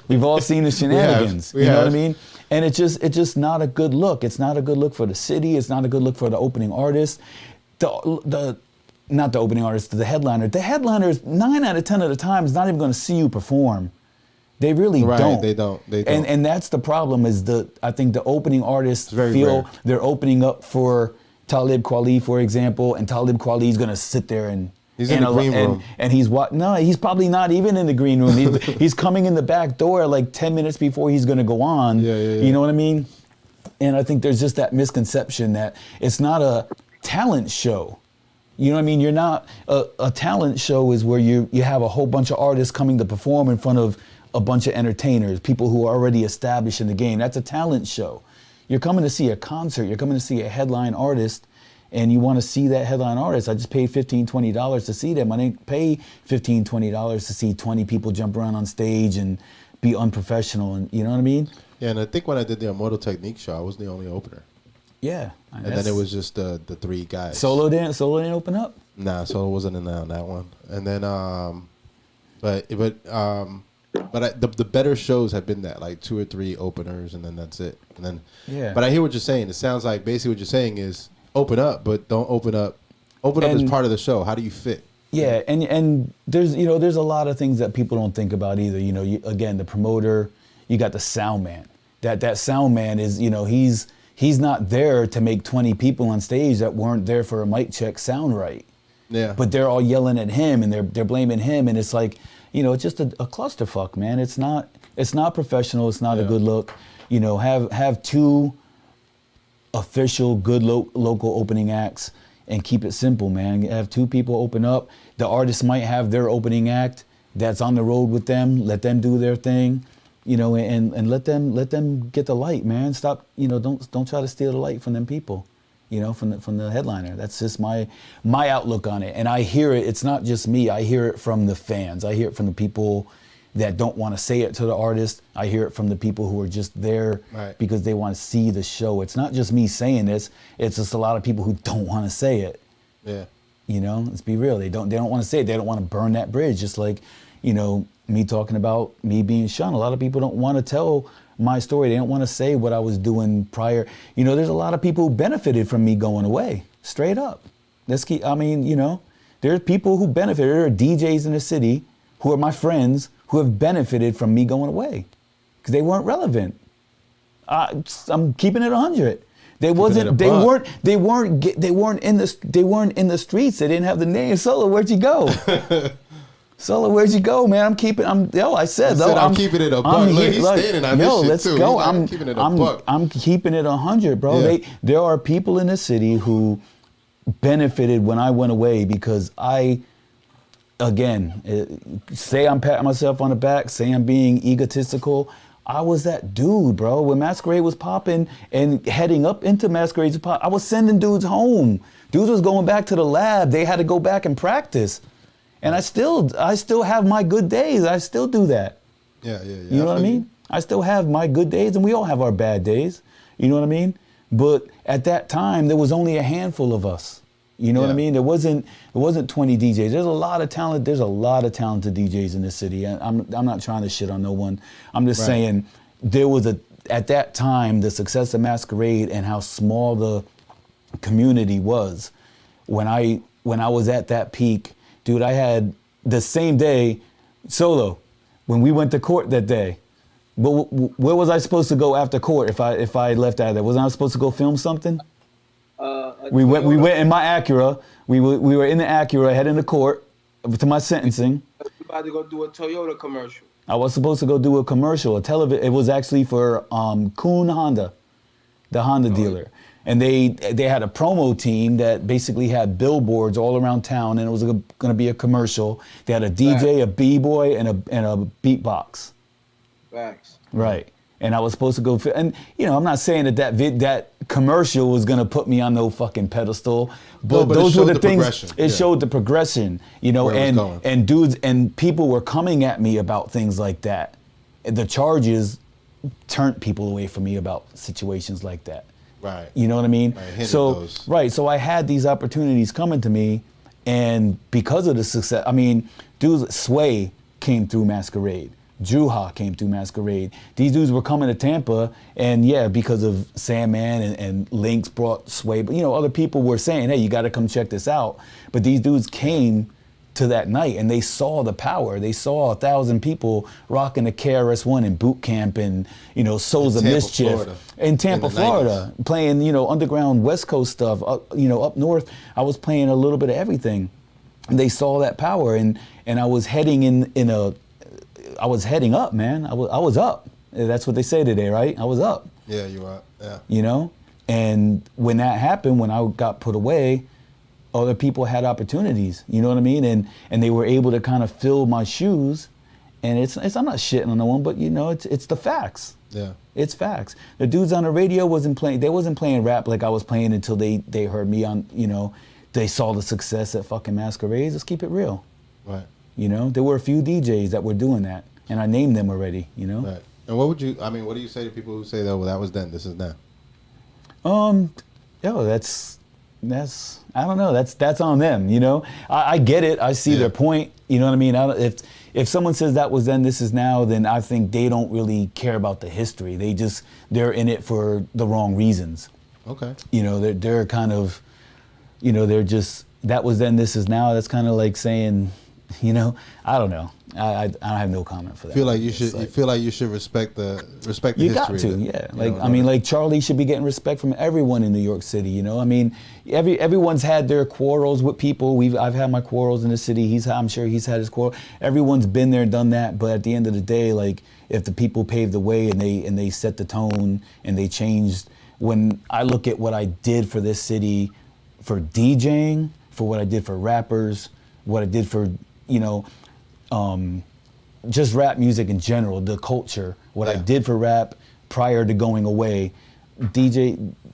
We've all seen the shenanigans. We have. Know what I mean? And it's just not a good look. It's not a good look for the city. It's not a good look for the opening artist. Not the opening artist, the headliner. The headliner is 9 out of 10 of the time is not even going to see you perform. They really don't. They don't. And that's the problem. I think the opening artists feel rare. they're opening up for Talib Kweli, for example, and Talib Kweli is going to sit there and he's in the green room. And he's what? No, he's probably not even in the green room. He's coming in the back door like 10 minutes before he's going to go on. Yeah. You know what I mean? And I think there's just that misconception that it's not a talent show. You know what I mean? You're not a talent show is where you have a whole bunch of artists coming to perform in front of a bunch of entertainers, people who are already established in the game. That's a talent show. You're coming to see a concert. You're coming to see a headline artist, and you want to see that headline artist. I just paid $15, $20 to see them. I didn't pay $15, $20 to see 20 people jump around on stage and be unprofessional. And you know what I mean? Yeah, and I think when I did the Immortal Technique show, I was the only opener. Yeah. And then it was just the 3 guys. Solo didn't open up? Nah, Solo wasn't in on that one. And then, the better shows have been that, like 2 or 3 openers, and then that's it. And then, yeah. But I hear what you're saying. It sounds like basically what you're saying is open up, but don't open up. Open up as part of the show. How do you fit? Yeah, and there's there's a lot of things that people don't think about either. Again, the promoter, you got the sound man. That sound man is he's not there to make 20 people on stage that weren't there for a mic check sound right. Yeah. But they're all yelling at him and they're blaming him, and it's like, it's just a clusterfuck, man. It's not professional. It's not a good look. Have 2 official good local opening acts and keep it simple, man. Have 2 people open up. The artist might have their opening act that's on the road with them. Let them do their thing. And let them get the light, man. Stop, don't try to steal the light from them people, from the headliner. That's just my outlook on it. And I hear it. It's not just me. I hear it from the fans. I hear it from the people that don't want to say it to the artist. I hear it from the people who are just there because they want to see the show. It's not just me saying this. It's just a lot of people who don't want to say it. Yeah. You know, let's be real. They don't want to say it. They don't want to burn that bridge. Just like, you know, me talking about me being shunned. A lot of people don't want to tell my story. They don't want to say what I was doing prior. You know, there's a lot of people who benefited from me going away. Straight up. I mean, you know, there's people who benefited. There are DJs in the city who are my friends who have benefited from me going away because they weren't relevant. I'm keeping it 100. They weren't in the streets. They didn't have the name. Solo, where'd you go? Solo, where'd you go, man? I'm keeping it a buck. Look, he's standing on this shit let's too. go. I'm keeping it a buck. I'm keeping it 100, bro. Yeah. There are people in the city who benefited when I went away because say I'm patting myself on the back, say I'm being egotistical. I was that dude, bro. When Masquerade was popping and heading up into Masquerade's pop, I was sending dudes home. Dudes was going back to the lab. They had to go back and practice. And I still have my good days. I still do that. Yeah. You know what I mean? I still have my good days, and we all have our bad days. You know what I mean? But at that time, there was only a handful of us. You know what I mean? There wasn't 20 DJs. There's a lot of talent. There's a lot of talented DJs in this city. I'm not trying to shit on no one. I'm just saying there was at that time the success of Masquerade and how small the community was. When I was at that peak, dude, I had the same day, Solo, when we went to court that day. But where was I supposed to go after court if I left out of there? Wasn't I supposed to go film something? We went in my Acura. We were in the Acura heading to court to my sentencing. You about to go do a Toyota commercial. I was supposed to go do a commercial, a television. It was actually for Kuhn Honda, the Honda dealer. And they had a promo team that basically had billboards all around town, and it was going to be a commercial. They had a DJ, a b-boy, and a beatbox. Facts. Right. And I was supposed to go, and you know, I'm not saying that commercial was gonna put me on no fucking pedestal, but those were the things. It showed the progression, you know, and dudes and people were coming at me about things like that. The charges turned people away from me about situations like that. Right. You know what I mean? So I had these opportunities coming to me, and because of the success, I mean, dudes, Sway came through Masquerade. Juha came through Masquerade. These dudes were coming to Tampa, and yeah, because of Sandman and Lynx brought Sway, but you know, other people were saying, hey, you gotta come check this out. But these dudes came to that night and they saw the power. They saw 1,000 people rocking the KRS-One in boot camp and, you know, Souls of Mischief in Tampa, Florida, playing, you know, underground West Coast stuff. You know, up north, I was playing a little bit of everything. And they saw that power, and I was heading I was heading up, man. I was up. That's what they say today, right? I was up. Yeah, you are. Yeah. You know? And when that happened, when I got put away, other people had opportunities, you know what I mean? And they were able to kind of fill my shoes. And it's I'm not shitting on no one, but you know, it's the facts. Yeah. It's facts. The dudes on the radio wasn't playing rap like I was playing until they heard me on, you know, they saw the success at fucking Masquerades. Let's keep it real. Right. You know, there were a few DJs that were doing that, and I named them already, you know? Right. And what do you say to people who say that, well, that was then, this is now? That's I don't know, that's on them, you know? I get it, I see their point, you know what I mean? If someone says that was then, this is now, then I think they don't really care about the history. They're in it for the wrong reasons. Okay. You know, they're kind of, you know, they're just, that was then, this is now. That's kind of like saying, you know, I don't know. I have no comment for that. You feel like you should respect the history. You got to, yeah. Like, I mean, like Charlie should be getting respect from everyone in New York City. You know, I mean, everyone's had their quarrels with people. I've had my quarrels in the city. I'm sure he's had his quarrel. Everyone's been there, done that. But at the end of the day, like, if the people paved the way and they set the tone and they changed. When I look at what I did for this city, for DJing, for what I did for rappers, what I did for, you know, just rap music in general, the culture, what I did for rap prior to going away,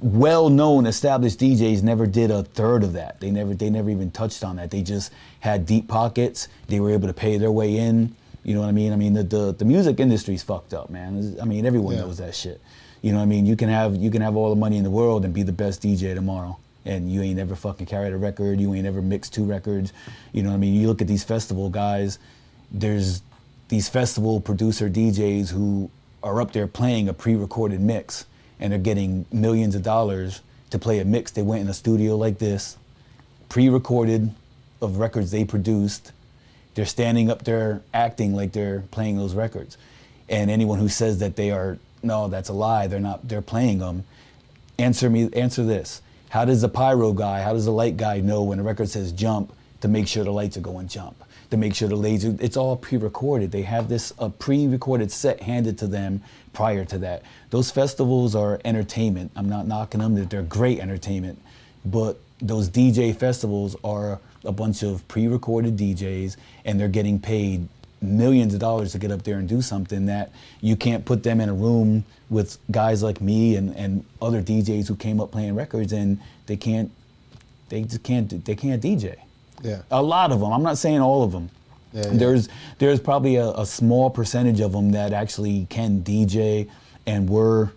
well-known established DJs never did a third of that. They never even touched on that. They just had deep pockets. They were able to pay their way in. You know what I mean? I mean, the music industry's fucked up, man. I mean, everyone knows that shit. You know what I mean? You can have all the money in the world and be the best DJ tomorrow. and you ain't never fucking carried a record, you ain't ever mixed 2 records. You know what I mean? You look at these festival guys, there's these festival producer DJs who are up there playing a pre-recorded mix, and they're getting millions of dollars to play a mix. They went in a studio like this, pre-recorded of records they produced. They're standing up there acting like they're playing those records. And anyone who says that they are, no, that's a lie, they're playing them. Answer this. How does the pyro guy, how does the light guy know when a record says jump to make sure the lights are going jump? To make sure the laser, it's all pre-recorded. They have a pre-recorded set handed to them prior to that. Those festivals are entertainment. I'm not knocking them, they're great entertainment. But those DJ festivals are a bunch of pre-recorded DJs, and they're getting paid millions of dollars to get up there and do something that you can't put them in a room with guys like me and other DJs who came up playing records, and they can't DJ. Yeah. A lot of them. I'm not saying all of them. Yeah. There's probably a small percentage of them that actually can DJ and were,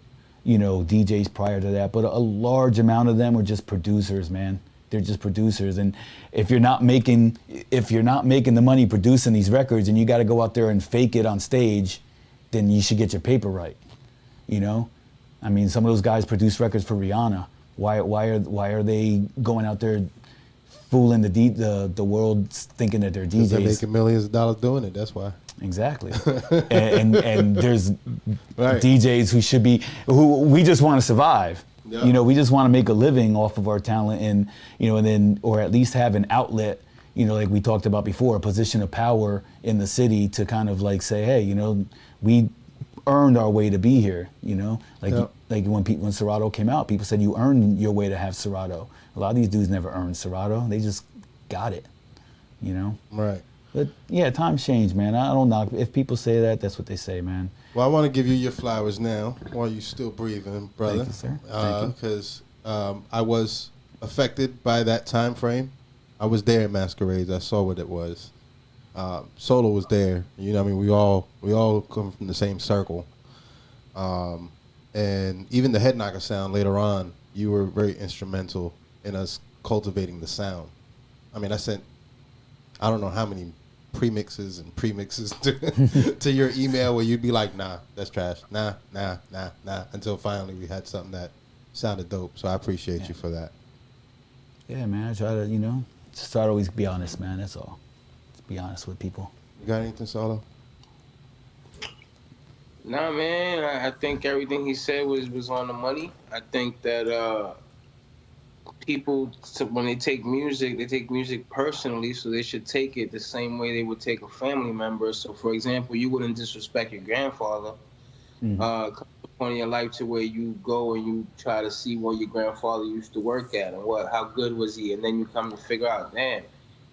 DJs prior to that. But a large amount of them are just producers, man. They're just producers. And if you're not making the money producing these records, and you got to go out there and fake it on stage, then you should get your paper right. I mean, some of those guys produce records for Rihanna. Why are they going out there fooling the world thinking that they're DJs? They're making millions of dollars doing it. That's why. Exactly. and there's right. DJs who we just want to survive. Yeah. We just want to make a living off of our talent, and then or at least have an outlet. Like we talked about before, a position of power in the city to kind of like say, hey, we earned our way to be here. Like when Serato came out, people said you earned your way to have Serato. A lot of these dudes never earned Serato. They just got it, Right. But yeah, times change, man. I don't knock. If people say that, that's what they say, man. Well, I want to give you your flowers now while you're still breathing, brother. Thank you, sir. Thank you. Because I was affected by that time frame. I was there at Masquerades. I saw what it was. Solo was there. We all come from the same circle. And even the Head Knocker sound later on, you were very instrumental in us cultivating the sound. I mean, I sent, I don't know how many premixes to your email where you'd be like, nah, that's trash. Nah, until finally we had something that sounded dope. So I appreciate you for that. Yeah, man, I try to, just try to always be honest, man, that's all. Just be honest with people. You got anything, Solo? Nah, man, I think everything he said was on the money. I think that people, when they take music personally, so they should take it the same way they would take a family member. So, for example, you wouldn't disrespect your grandfather. Come to a point in your life to where you go and you try to see where your grandfather used to work at and how good was he, and then you come to figure out, damn,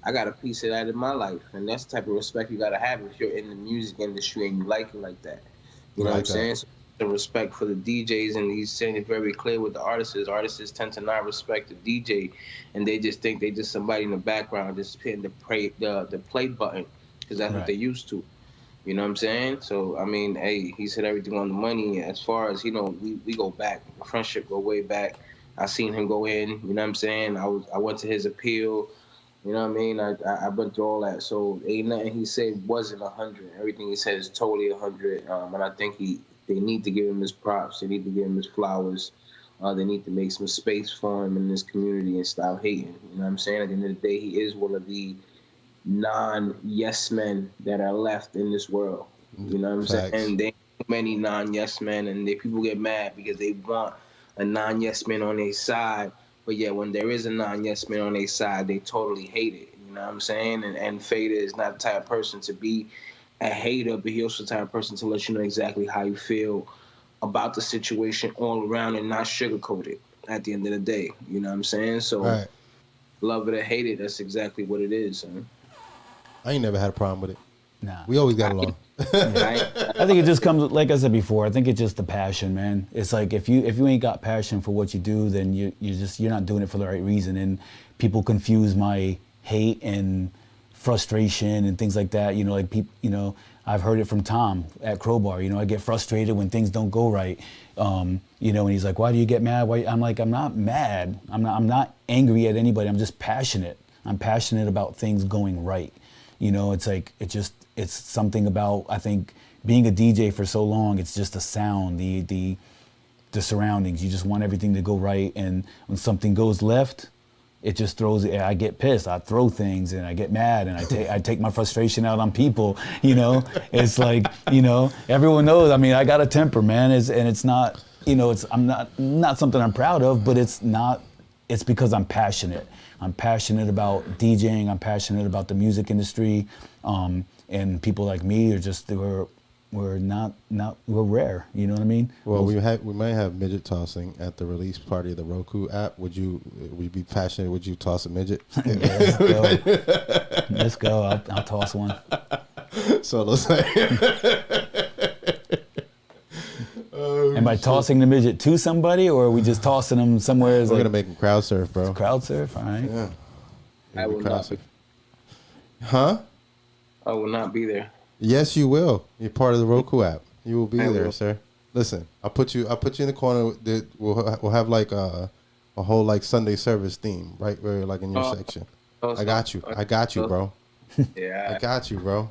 I got a piece of that in my life. And that's the type of respect you got to have if you're in the music industry and you like it like that. You know what I'm saying? So the respect for the DJs, and he's saying it very clear with the artists. Artists tend to not respect the DJ, and they just think they just somebody in the background just hitting the play button because that's what they're used to. You know what I'm saying? So, I mean, hey, he said everything on the money. As far as, we go back. The friendship go way back. I seen him go in, you know what I'm saying? I went to his appeal. You know what I mean? I went through all that. So ain't nothing he said wasn't 100. Everything he said is totally 100. And I think they need to give him his props. They need to give him his flowers. They need to make some space for him in this community and stop hating. You know what I'm saying? At the end of the day, he is one of the non-yes men that are left in this world. You know what I'm saying? And there ain't many non-yes men, and people get mad because they want a non-yes man on their side. But yeah, when there is a non-yes man on their side, they totally hate it. You know what I'm saying? And Fada is not the type of person to be a hater, but he's also the type of person to let you know exactly how you feel about the situation all around and not sugarcoat it at the end of the day. You know what I'm saying? So love it or hate it, that's exactly what it is. Huh? I ain't never had a problem with it. Nah. We always got along. I think it just comes, like I said before, I think it's just the passion, man. It's like if you ain't got passion for what you do, then you're not doing it for the right reason. And people confuse my hate and frustration and things like that. Like people, I've heard it from Tom at Crowbar. You know, I get frustrated when things don't go right. You know, and he's like, "Why do you get mad?" I'm like, "I'm not mad. I'm not angry at anybody. I'm just passionate. I'm passionate about things going right." You know, it's like it's something about, I think, being a DJ for so long. It's just the sound, the surroundings. You just want everything to go right, and when something goes left, it just throws it. I get pissed. I throw things and I get mad, and I take my frustration out on people. You know, it's like, you know, everyone knows. I mean, I got a temper, man. It's not, you know, I'm not something I'm proud of, but it's not. It's because I'm passionate. I'm passionate about DJing. I'm passionate about the music industry, and people like me are just we're rare. You know what I mean? Well, we might have midget tossing at the release party of the Roku app. Would you be passionate? Would you toss a midget? Yeah, let's go. Let's go. I'll toss one. So let's say. Am I tossing the midget to somebody, or are we just tossing them somewhere? We're gonna make them crowd surf, bro. Crowd surf, all right. Yeah. I will not be. Huh? I will not be there. Yes, you will. You're part of the Roku app. You will be I there, will. sir. Listen, I'll put you in the corner. We'll have like a whole like Sunday service theme right where like in your section. I got you, bro. Yeah. I got you, bro.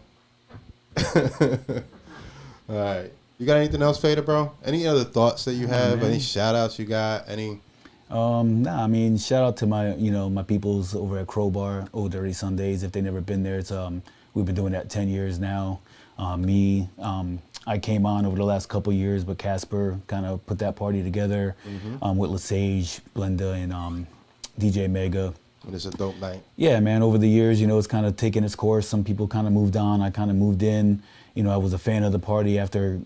All right. You got anything else, Fader, bro? Any other thoughts that you have? Any shout outs you got? Any? Nah, I mean, shout out to my peoples over at Crowbar, Old Dirty Sundays. If they've never been there, it's we've been doing that 10 years now. I came on over the last couple years, but Casper kind of put that party together with Lesage, Blenda, and DJ Mega. And it's a dope night. Yeah, man. Over the years, you know, it's kind of taken its course. Some people kind of moved on. I kind of moved in. You know, I was a fan of the party after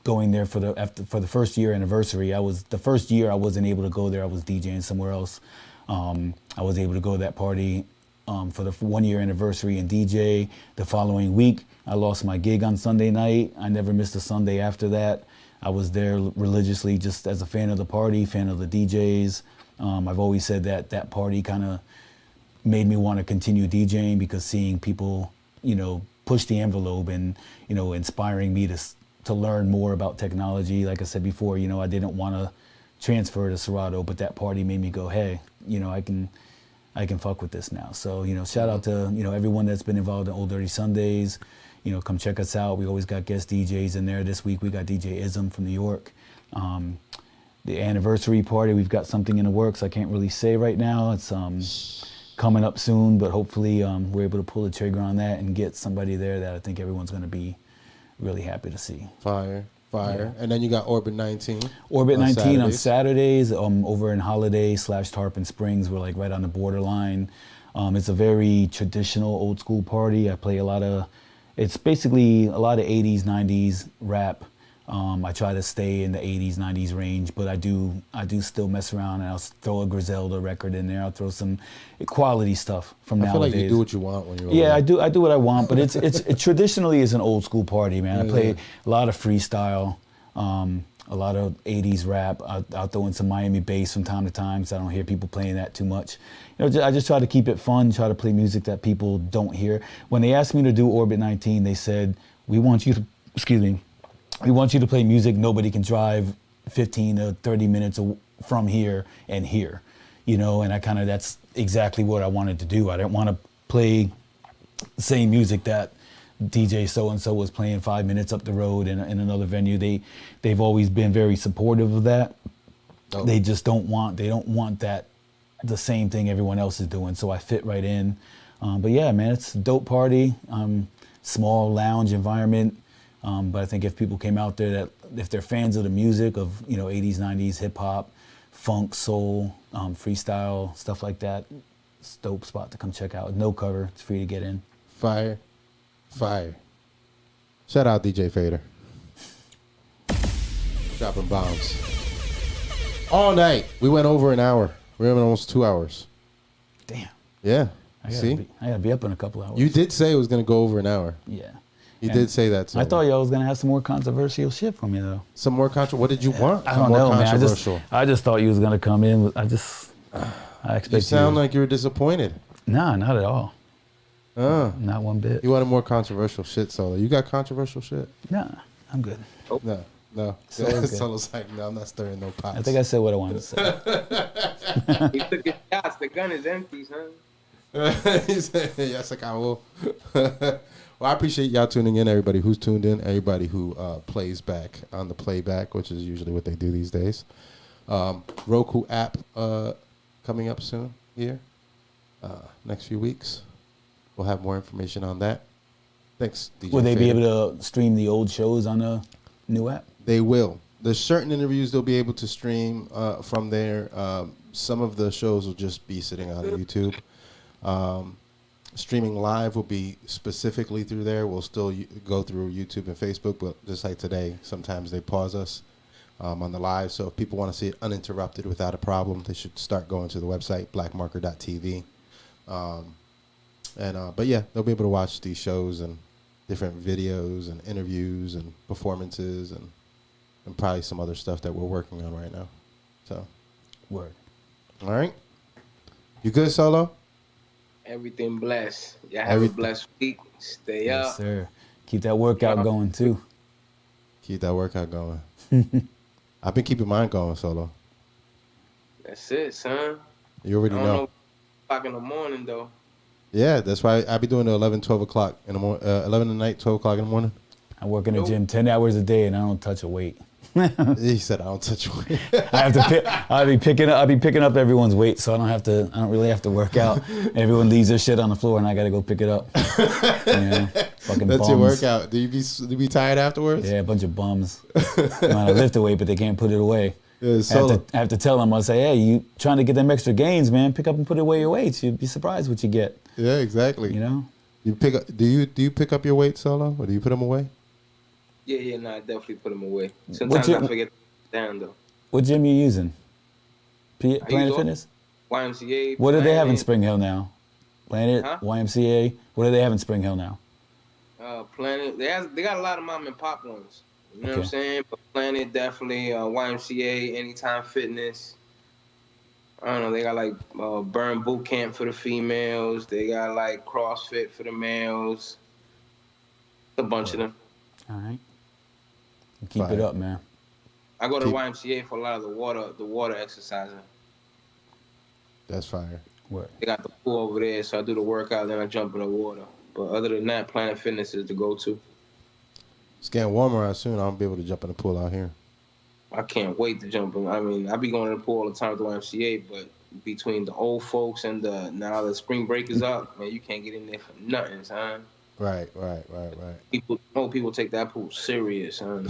going there for the first year anniversary. The first year I wasn't able to go there. I was DJing somewhere else. I was able to go to that party for the 1 year anniversary and DJ. The following week, I lost my gig on Sunday night. I never missed a Sunday after that. I was there religiously just as a fan of the party, fan of the DJs. I've always said that party kind of made me want to continue DJing, because seeing people, you know, push the envelope and, you know, inspiring me to learn more about technology. Like I said before, you know, I didn't want to transfer to Serato, but that party made me go, hey, you know, I can fuck with this now. So, you know, shout out to, you know, everyone that's been involved in Old Dirty Sundays. You know, come check us out. We always got guest DJs in there. This week we got DJ Ism from New York. The anniversary party, we've got something in the works I can't really say right now. It's coming up soon, but hopefully we're able to pull the trigger on that and get somebody there that I think everyone's going to be really happy to see. Fire. Yeah. And then you got Orbit 19. Orbit 19 on Saturdays over in Holiday / Tarpon Springs. We're like right on the borderline. It's a very traditional old school party. I play it's basically a lot of 80s, 90s rap. I try to stay in the 80s, 90s range, but I do still mess around, and I'll throw a Griselda record in there. I'll throw some quality stuff from nowadays. I feel like you do what you want when you're I do what I want, but it traditionally is an old school party, man. I play a lot of freestyle, a lot of 80s rap. I'll throw in some Miami bass from time to time, so I don't hear people playing that too much. You know, I just try to keep it fun, try to play music that people don't hear. When they asked me to do Orbit 19, they said, we want you to play music nobody can drive 15 to 30 minutes from here and here, you know, and that's exactly what I wanted to do. I didn't want to play the same music that DJ so-and-so was playing 5 minutes up the road in another venue. They've always been very supportive of that. Oh. They don't want that, the same thing everyone else is doing, so I fit right in. But yeah, man, it's a dope party, small lounge environment. But I think if people came out there, if they're fans of the music of, you know, 80s, 90s, hip hop, funk, soul, freestyle, stuff like that, it's a dope spot to come check out. No cover, it's free to get in. Fire. Shout out DJ Fader. Dropping bombs. All night. We went over an hour. We went almost 2 hours. Damn. Yeah. I gotta be up in a couple hours. You did say it was gonna go over an hour. Yeah. You did say that. So. I thought y'all was gonna have some more controversial shit from me though. Some more controversial. What did you want? I don't know, man. I just thought you was gonna come in. I expect you sound like you were disappointed. Nah, not at all. Not one bit. You wanted more controversial shit, Solo. You got controversial shit? Nah, I'm good. No. So good. Solo's like, no, I'm not stirring no pots. I think I said what I wanted to say. He took his shots. The gun is empty, son. He said, yes, I will. Well, I appreciate y'all tuning in, everybody who's tuned in, everybody who plays back on the playback, which is usually what they do these days. Roku app coming up soon here. Next few weeks. We'll have more information on that. Thanks, DJ Will they be Fader. able to stream the old shows on the new app? They will. There's certain interviews they'll be able to stream from there. Some of the shows will just be sitting on YouTube. Streaming live will be specifically through there. We'll still go through YouTube and Facebook, but just like today, sometimes they pause us on the live. So if people want to see it uninterrupted without a problem, they should start going to the website, blackmarker.tv. But yeah, they'll be able to watch these shows and different videos and interviews and performances and probably some other stuff that we're working on right now. So, Word. All right. You good, Solo? Everything blessed. Y'all have a blessed week. Stay up. Yes, sir. Keep that workout going, too. Keep that workout going. I've been keeping mine going, Solo. That's it, son. You already I don't know. O'clock in the morning, though. Yeah, that's why I be doing the 11, 12 o'clock in the morning, 11 at night, 12 o'clock in the morning. I work in the gym 10 hours a day, and I don't touch a weight. He said, I don't touch weight. I'll be picking up everyone's weight, so I don't really have to work out. Everyone leaves their shit on the floor, and I got to go pick it up. Fucking That's bums. your workout. Do you be tired afterwards? Yeah, a bunch of bums. They want to lift the weight, but they can't put it away. Yeah, I have to tell them. I'll say, hey, you trying to get them extra gains, man? Pick up and put away your weights. You'd be surprised what you get. Yeah, exactly. You know. You pick up. Do you pick up your weight, Solo, or do you put them away? Yeah, I definitely put them away. Sometimes I forget to put them down, though. What gym you using? Planet Fitness? YMCA. What do they have in Spring Hill now? Planet, Huh? YMCA. What do they have in Spring Hill now? Planet. They got a lot of mom and pop ones. You know what I'm saying? But Planet definitely. YMCA, Anytime Fitness. I don't know. They got like Burn Boot Camp for the females. They got like CrossFit for the males. A bunch of them. All right. Keep it up, man. I go to YMCA for a lot of the water exercising. That's fire. What? They got the pool over there, so I do the workout, then I jump in the water. But other than that, Planet Fitness is the go-to. It's getting warmer out soon. I'll be able to jump in the pool out here. I can't wait to jump in. I mean, I be going to the pool all the time at the YMCA, but between the old folks and now the spring break is up, man, you can't get in there for nothing, son. Right. People take that pool serious, son.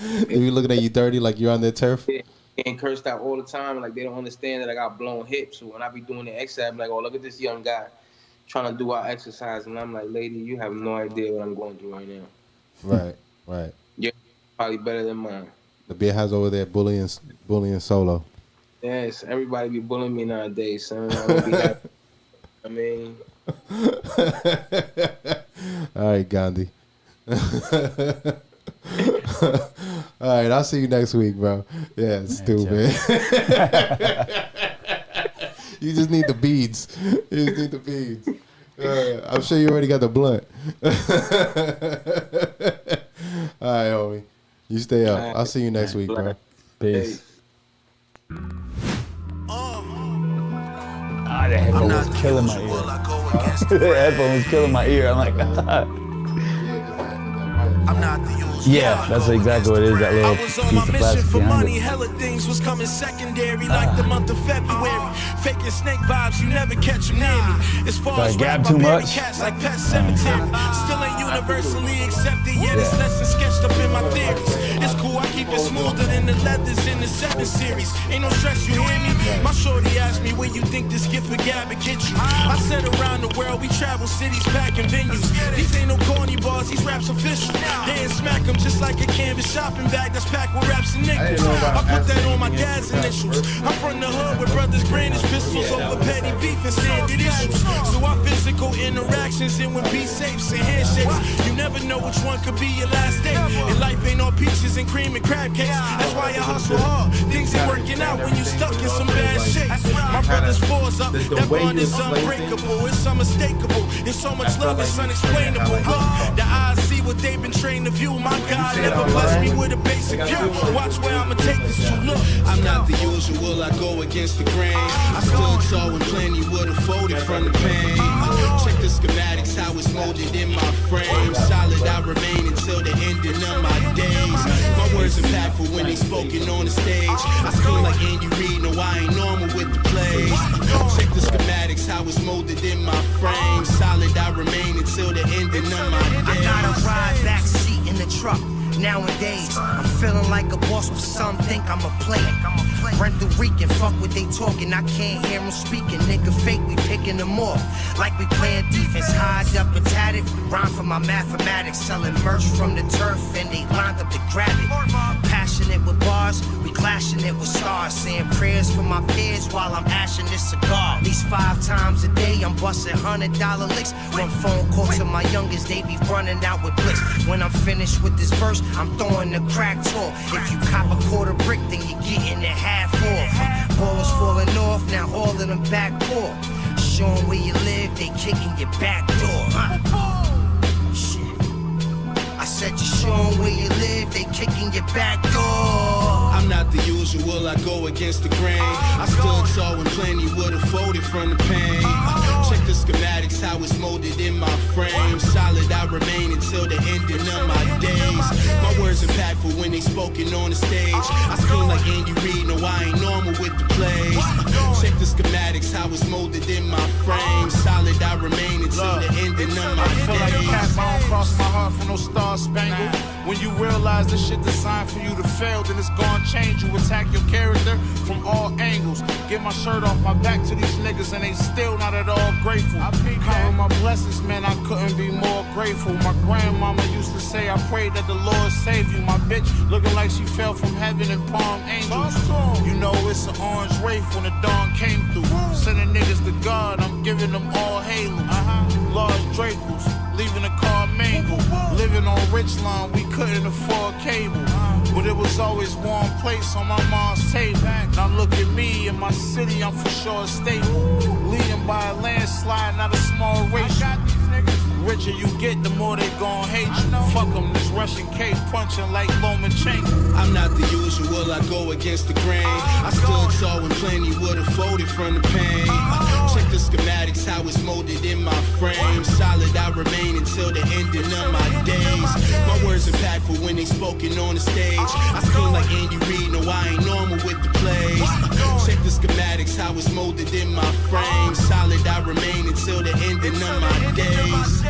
They be looking at you dirty like you're on their turf. Getting cursed out all the time, like they don't understand that I got blown hips. So when I be doing the exercise, I'm like, oh, look at this young guy trying to do our exercise, and I'm like, lady, you have no idea what I'm going through right now. Right. You're probably better than mine. The beer has over there bullying Solo. Yes, everybody be bullying me nowadays, son. I mean. All right, Gandhi. All right, I'll see you next week, bro. Yeah, stupid. You just need the beads. I'm sure you already got the blunt. All right, homie. You stay up. I'll see you next week, bro. Peace. The headphone was killing my ear. The headphone was killing my ear. I'm like, I'm not the usual. yeah, that's exactly what it is. That little I piece was on my of mission plastic for behind money, it. hella things was coming secondary, like the month of February. Faking snake vibes, you never catch them near me. As far as gab rap, too I bury much? cats like Pet Cemetery. Still ain't universally accepted, yet it's lesson sketched up in my theories. It's cool, I keep it smoother than the leathers in the 7 Series. Ain't no stress, you hear me? My shorty asked me, where you think this gift for Gab would get you? I said around the world, we travel cities, packing venues. These ain't no corny bars, these raps official. They ain't smack them just like a canvas shopping bag that's packed with raps and nickels. I put that on my dad's initials. I'm from the hood where brothers brandish pistols over petty beef and standard issues. So our physical interactions and when be safe and handshakes, you never know which one could be your last day. And life ain't all peaches and cream and crab cakes. That's why I hustle hard. Things ain't working out when you stuck in some bad shape. My brother's fours up. That bond is unbreakable. It's unmistakable. It's so much love, it's unexplainable. Look, the eyes see what they've been trained to view. My God never blessed me with a basic view. Watch where I'ma take this to. Look, I'm not the usual. I go against the grain. I stood tall when plenty would've folded from the pain. Check the schematics, how it's molded in my frame. Solid, I remain until the ending of my days. My words impactful when they spoken on the stage. I scream like Andy Reid, no, I ain't normal with the plays. Check the schematics, how it's molded in my frame. Solid, I remain until the ending of my days. I got a ride back seat in the truck. Nowadays, I'm feeling like a boss with some think I'm a player. Rent the week and fuck what they talking. I can't hear them speaking. Nigga fake, we picking them off. Like we playing defense, hide up and tatted. Rhyme for my mathematics, selling merch from the turf, and they lined up to grab it. Passionate with bars, we clashing it with stars. Saying prayers for my peers while I'm ashing this cigar. At least 5 times a day, I'm busting $100 licks. One phone call to my youngest, they be running out with bliss. When I'm finished with this verse, I'm throwing the crack talk. If you cop a quarter brick, then you're getting it half off. Balls falling off, now all of them back poor. Show 'em where you live, they kicking your back door. Shit. I said you show 'em where you live, they kicking your back door. I'm not the usual, I go against the grain. I stood tall when plenty would've folded from the pain. Check the schematics, how it's molded in my frame. Solid, I remain until the ending of my days. My words impactful when they spoken on the stage. I scream like Andy Reid, no, I ain't normal with the plays. Check the schematics, how it's molded in my frame. Solid, I remain until the ending of my days. I feel like a cat, I don't cross my heart for no star spangled. When you realize this shit designed for you to fail, then it's gonna change. You attack your character from all angles. Get my shirt off my back to these niggas and they still not at all grateful. Counting my blessings, man, I couldn't be more grateful. My grandmama used to say, I pray that the Lord save you. My bitch looking like she fell from heaven and palm angels. You know it's an orange wraith when the dawn came through. Sending niggas to God, I'm giving them all halos. Large Dracos, leaving the car mangled. Living on Richline, we couldn't afford cable. But it was always warm place on my mom's table. Now look at me, in my city, I'm for sure stable. Leading by a landslide, not a small race. Richer you get, the more they gon' hate you. Fuck them, this Russian cake punching like Lomachenko. I'm not the usual, I go against the grain. I stood tall when plenty would've folded from the pain. Check the schematics, how it's molded in my frame. Solid, I remain until the ending of my days. My words impactful when they spoken on the stage. I scream like Andy Reid, no, I ain't normal with the plays. Check the schematics, how it's molded in my frame. Solid, I remain until the ending of my days.